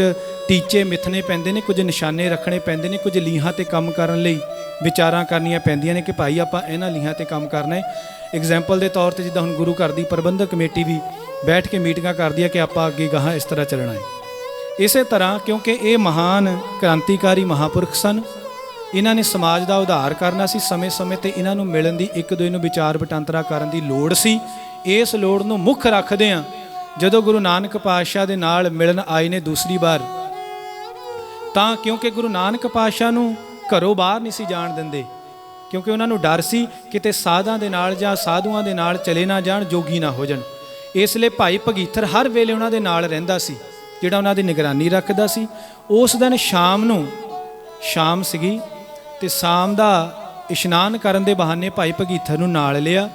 ਟੀਚੇ ਮਿੱਥਣੇ ਪੈਂਦੇ ਨੇ, ਕੁਝ ਨਿਸ਼ਾਨੇ ਰੱਖਣੇ ਪੈਂਦੇ ਨੇ, ਕੁਝ ਲੀਹਾਂ ਤੇ ਕੰਮ ਕਰਨ ਲਈ ਵਿਚਾਰਾਂ ਕਰਨੀਆਂ ਪੈਂਦੀਆਂ ਨੇ ਕਿ ਭਾਈ ਆਪਾਂ ਇਹਨਾਂ ਲੀਹਾਂ ਤੇ ਕੰਮ ਕਰਨਾ ਹੈ। ਐਗਜ਼ਾਮਪਲ ਦੇ ਤੌਰ ਤੇ ਜਿੱਦਾਂ ਹੁਣ ਗੁਰੂ ਘਰ ਦੀ ਪ੍ਰਬੰਧਕ ਕਮੇਟੀ ਵੀ ਬੈਠ ਕੇ ਮੀਟਿੰਗਾਂ ਕਰਦੀ ਹੈ ਕਿ ਆਪਾਂ ਅੱਗੇ ਗਾਹਾਂ ਇਸ ਤਰ੍ਹਾਂ ਚੱਲਣਾ ਹੈ। ਇਸੇ ਤਰ੍ਹਾਂ ਕਿਉਂਕਿ ਇਹ ਮਹਾਨ ਕ੍ਰਾਂਤੀਕਾਰੀ ਮਹਾਂਪੁਰਖ ਸਨ, ਇਹਨਾਂ ਨੇ ਸਮਾਜ ਦਾ ਉਧਾਰ ਕਰਨਾ ਸੀ। ਸਮੇਂ-ਸਮੇਂ ਤੇ ਇਹਨਾਂ ਨੂੰ ਮਿਲਣ ਦੀ, ਇੱਕ ਦੂਜੇ ਨੂੰ ਵਿਚਾਰ ਵਟਾਂਦਰਾ ਕਰਨ ਦੀ ਲੋੜ ਸੀ। ਇਸ ਲੋੜ ਨੂੰ ਮੁੱਖ ਰੱਖਦੇ ਹਾਂ ਜਦੋਂ ਗੁਰੂ ਨਾਨਕ ਪਾਤਸ਼ਾਹ ਦੇ ਨਾਲ ਮਿਲਣ ਆਏ ਨੇ ਦੂਸਰੀ ਵਾਰ, ਤਾਂ ਕਿਉਂਕਿ ਗੁਰੂ ਨਾਨਕ ਪਾਤਸ਼ਾਹ ਨੂੰ ਘਰੋਂ ਬਾਹਰ ਨਹੀਂ ਸੀ ਜਾਣ ਦਿੰਦੇ, ਕਿਉਂਕਿ ਉਹਨਾਂ ਨੂੰ ਡਰ ਸੀ ਕਿਤੇ ਸਾਧਾਂ ਦੇ ਨਾਲ ਜਾਂ ਸਾਧੂਆਂ ਦੇ ਨਾਲ ਚਲੇ ਨਾ ਜਾਣ, ਜੋਗੀ ਨਾ ਹੋ ਜਾਣ। ਇਸ ਲਈ ਭਾਈ ਭਗੀਥਰ ਹਰ ਵੇਲੇ ਉਹਨਾਂ ਦੇ ਨਾਲ ਰਹਿੰਦਾ ਸੀ, ਜਿਹੜਾ ਉਹਨਾਂ ਦੀ ਨਿਗਰਾਨੀ ਰੱਖਦਾ ਸੀ। ਉਸ ਦਿਨ ਸ਼ਾਮ ਸੀਗੀ ਤੇ ਸ਼ਾਮ ਦਾ ਇਸ਼ਨਾਨ ਕਰਨ ਦੇ ਬਹਾਨੇ ਭਾਈ ਭਗੀਥਰ ਨੂੰ ਨਾਲ ਲਿਆ,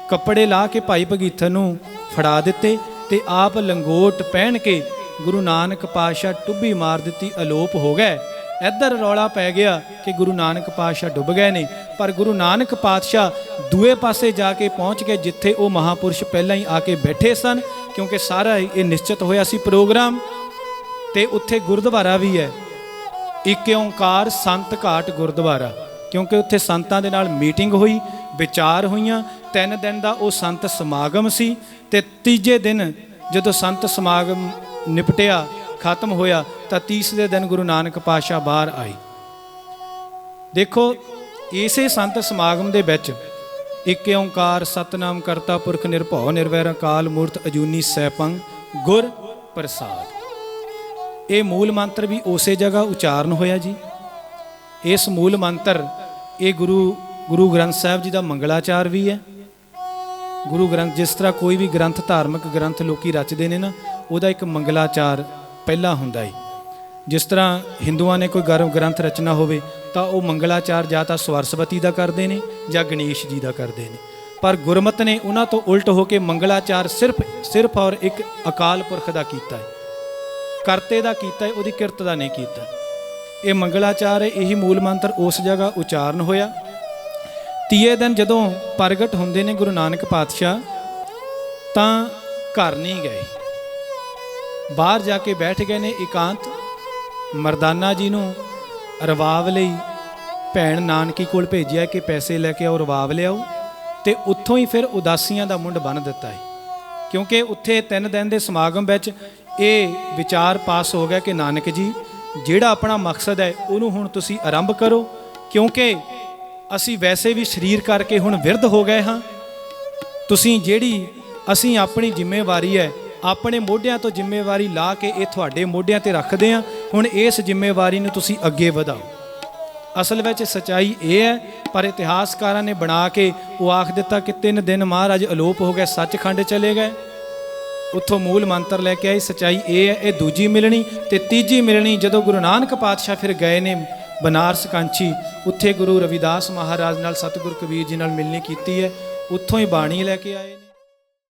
ਕੱਪੜੇ ਲਾ ਕੇ ਭਾਈ ਭਗੀਥਰ ਨੂੰ ਫੜਾ ਦਿੱਤੇ ਤੇ ਆਪ ਲੰਗੋਟ ਪਹਿਨ ਕੇ ਗੁਰੂ ਨਾਨਕ ਪਾਤਸ਼ਾਹ ਟੁੱਬੀ ਮਾਰ ਦਿੱਤੀ, ਅਲੋਪ ਹੋ ਗਏ। ਇੱਧਰ ਰੌਲਾ ਪੈ ਗਿਆ ਕਿ ਗੁਰੂ ਨਾਨਕ ਪਾਤਸ਼ਾਹ ਡੁੱਬ ਗਏ ਨੇ। ਪਰ ਗੁਰੂ ਨਾਨਕ ਪਾਤਸ਼ਾਹ ਦੂਏ ਪਾਸੇ ਜਾ ਕੇ ਪਹੁੰਚ ਗਏ ਜਿੱਥੇ ਉਹ ਮਹਾਪੁਰਸ਼ ਪਹਿਲਾਂ ਹੀ ਆ ਕੇ ਬੈਠੇ ਸਨ, ਕਿਉਂਕਿ ਸਾਰਾ ਇਹ ਨਿਸ਼ਚਿਤ ਹੋਇਆ ਸੀ ਪ੍ਰੋਗਰਾਮ। ਤੇ ਉੱਥੇ ਗੁਰਦੁਆਰਾ ਵੀ ਹੈ, ਇੱਕ ਓਂਕਾਰ ਸੰਤ ਘਾਟ ਗੁਰਦੁਆਰਾ, ਕਿਉਂਕਿ ਉੱਥੇ ਸੰਤਾਂ ਦੇ ਨਾਲ ਮੀਟਿੰਗ ਹੋਈ, ਵਿਚਾਰ ਹੋਈਆਂ। 3 ਦਿਨ ਦਾ ਉਹ ਸੰਤ ਸਮਾਗਮ ਸੀ। ਤੇ ਤੀਜੇ ਦਿਨ ਜਦੋਂ ਸੰਤ ਸਮਾਗਮ ਨਿਪਟਿਆ, ਖਤਮ ਹੋਇਆ, ਤਾਂ ਤੀਸਰੇ ਦਿਨ ਗੁਰੂ ਨਾਨਕ ਪਾਤਸ਼ਾਹ ਬਾਹਰ ਆਏ। ਦੇਖੋ, ਇਸੇ ਸੰਤ ਸਮਾਗਮ ਦੇ ਵਿੱਚ ਇੱਕ ਓਂਕਾਰ ਸਤਨਾਮ ਕਰਤਾ ਪੁਰਖ ਨਿਰਭਉ ਨਿਰਵੈਰ ਅਕਾਲ ਮੂਰਤ ਅਜੂਨੀ ਸੈਭੰ ਗੁਰ ਪ੍ਰਸਾਦ, ਇਹ ਮੂਲ ਮੰਤਰ ਵੀ ਉਸੇ ਜਗ੍ਹਾ ਉਚਾਰਨ ਹੋਇਆ ਜੀ। ਇਸ ਮੂਲ ਮੰਤਰ ਇਹ ਗੁਰੂ ਗ੍ਰੰਥ ਸਾਹਿਬ ਜੀ ਦਾ ਮੰਗਲਾਚਾਰ ਵੀ ਹੈ। ਗੁਰੂ ਗ੍ਰੰਥ, ਜਿਸ ਤਰ੍ਹਾਂ ਕੋਈ ਵੀ ਗ੍ਰੰਥ, ਧਾਰਮਿਕ ਗ੍ਰੰਥ ਲੋਕੀ ਰਚਦੇ ਨੇ ਨਾ, ਉਹਦਾ ਇੱਕ ਮੰਗਲਾਚਾਰ ਪਹਿਲਾਂ ਹੁੰਦਾ ਹੈ। ਜਿਸ ਤਰ੍ਹਾਂ ਹਿੰਦੂਆਂ ਨੇ ਕੋਈ ਗ੍ਰੰਥ ਰਚਨਾ ਹੋਵੇ ਤਾਂ ਉਹ ਮੰਗਲਾਚਾਰ ਜਾਂ ਤਾਂ ਸਰਸਵਤੀ ਦਾ ਕਰਦੇ ਨੇ ਜਾਂ ਗਣੇਸ਼ ਜੀ ਦਾ ਕਰਦੇ ਨੇ। ਪਰ ਗੁਰਮਤ ਨੇ ਉਹਨਾਂ ਤੋਂ ਉਲਟ ਹੋ ਕੇ ਮੰਗਲਾਚਾਰ ਸਿਰਫ ਔਰ ਇੱਕ ਅਕਾਲ ਪੁਰਖ ਦਾ ਕੀਤਾ ਹੈ, ਕਰਤੇ ਦਾ ਕੀਤਾ ਹੈ, ਉਹਦੀ ਕਿਰਤ ਦਾ ਨਹੀਂ ਕੀਤਾ। ਇਹ ਮੰਗਲਾਚਾਰ ਹੈ, ਇਹੀ ਮੂਲ ਮੰਤਰ ਉਸ ਜਗ੍ਹਾ ਉਚਾਰਨ ਹੋਇਆ। ਤੀਏ ਦਿਨ ਜਦੋਂ ਪ੍ਰਗਟ ਹੁੰਦੇ ਨੇ ਗੁਰੂ ਨਾਨਕ ਪਾਤਸ਼ਾਹ, ਤਾਂ ਘਰ ਨਹੀਂ ਗਏ, ਬਾਹਰ ਜਾ ਕੇ ਬੈਠ ਗਏ ਨੇ ਇਕਾਂਤ। ਮਰਦਾਨਾ ਜੀ ਨੂੰ ਰਵਾਬ ਲਈ ਭੈਣ ਨਾਨਕੀ ਕੋਲ ਭੇਜਿਆ ਕਿ ਪੈਸੇ ਲੈ ਕੇ ਆਓ, ਰਵਾਬ ਲਿਆਓ। ਤੇ ਉੱਥੋਂ ਹੀ ਫਿਰ ਉਦਾਸੀਆਂ ਦਾ ਮੁੰਡ ਬੰਨ੍ਹ ਦਿੱਤਾ ਹੈ, ਕਿਉਂਕਿ ਉੱਥੇ 3 ਦਿਨ ਦੇ ਸਮਾਗਮ ਵਿੱਚ ਇਹ ਵਿਚਾਰ ਪਾਸ ਹੋ ਗਿਆ ਕਿ ਨਾਨਕ ਜੀ, ਜਿਹੜਾ ਆਪਣਾ ਮਕਸਦ ਹੈ ਉਹਨੂੰ ਹੁਣ ਤੁਸੀਂ ਆਰੰਭ ਕਰੋ, ਕਿਉਂਕਿ ਅਸੀਂ ਵੈਸੇ ਵੀ ਸਰੀਰ ਕਰਕੇ ਹੁਣ ਵਿਰਧ ਹੋ ਗਏ ਹਾਂ। ਤੁਸੀਂ ਅਸੀਂ ਆਪਣੀ ਜ਼ਿੰਮੇਵਾਰੀ ਹੈ, ਆਪਣੇ ਮੋਢਿਆਂ ਤੋਂ ਜ਼ਿੰਮੇਵਾਰੀ ਲਾ ਕੇ ਇਹ ਤੁਹਾਡੇ ਮੋਢਿਆਂ ਤੇ ਰੱਖਦੇ ਹਾਂ। ਹੁਣ ਇਸ ਜ਼ਿੰਮੇਵਾਰੀ ਨੂੰ ਤੁਸੀਂ ਅੱਗੇ ਵਧਾਓ। ਅਸਲ ਵਿੱਚ ਸੱਚਾਈ ਇਹ ਹੈ, ਪਰ ਇਤਿਹਾਸਕਾਰਾਂ ਨੇ ਬਣਾ ਕੇ ਉਹ ਆਖ ਦਿੱਤਾ ਕਿ 3 ਦਿਨ ਮਹਾਰਾਜ ਅਲੋਪ ਹੋ ਗਏ, ਸੱਚਖੰਡ ਚਲੇ ਗਏ। ਉੱਥੋਂ ਮੂਲ ਮੰਤਰ ਲੈ ਕੇ ਆਏ। ਸੱਚਾਈ ਇਹ ਹੈ, ਇਹ ਦੂਜੀ ਮਿਲਣੀ। ਤੇ ਤੀਜੀ ਮਿਲਣੀ ਜਦੋਂ ਗੁਰੂ ਨਾਨਕ ਪਾਤਸ਼ਾਹ ਫਿਰ ਗਏ ਨੇ ਬਨਾਰਸ ਕਾਂਚੀ, ਉੱਥੇ ਗੁਰੂ ਰਵਿਦਾਸ ਮਹਾਰਾਜ ਨਾਲ, ਸਤਿਗੁਰ ਕਬੀਰ ਜੀ ਨਾਲ ਮਿਲਣੀ ਕੀਤੀ ਹੈ। ਉੱਥੋਂ ਹੀ ਬਾਣੀ ਲੈ ਕੇ ਆਏ।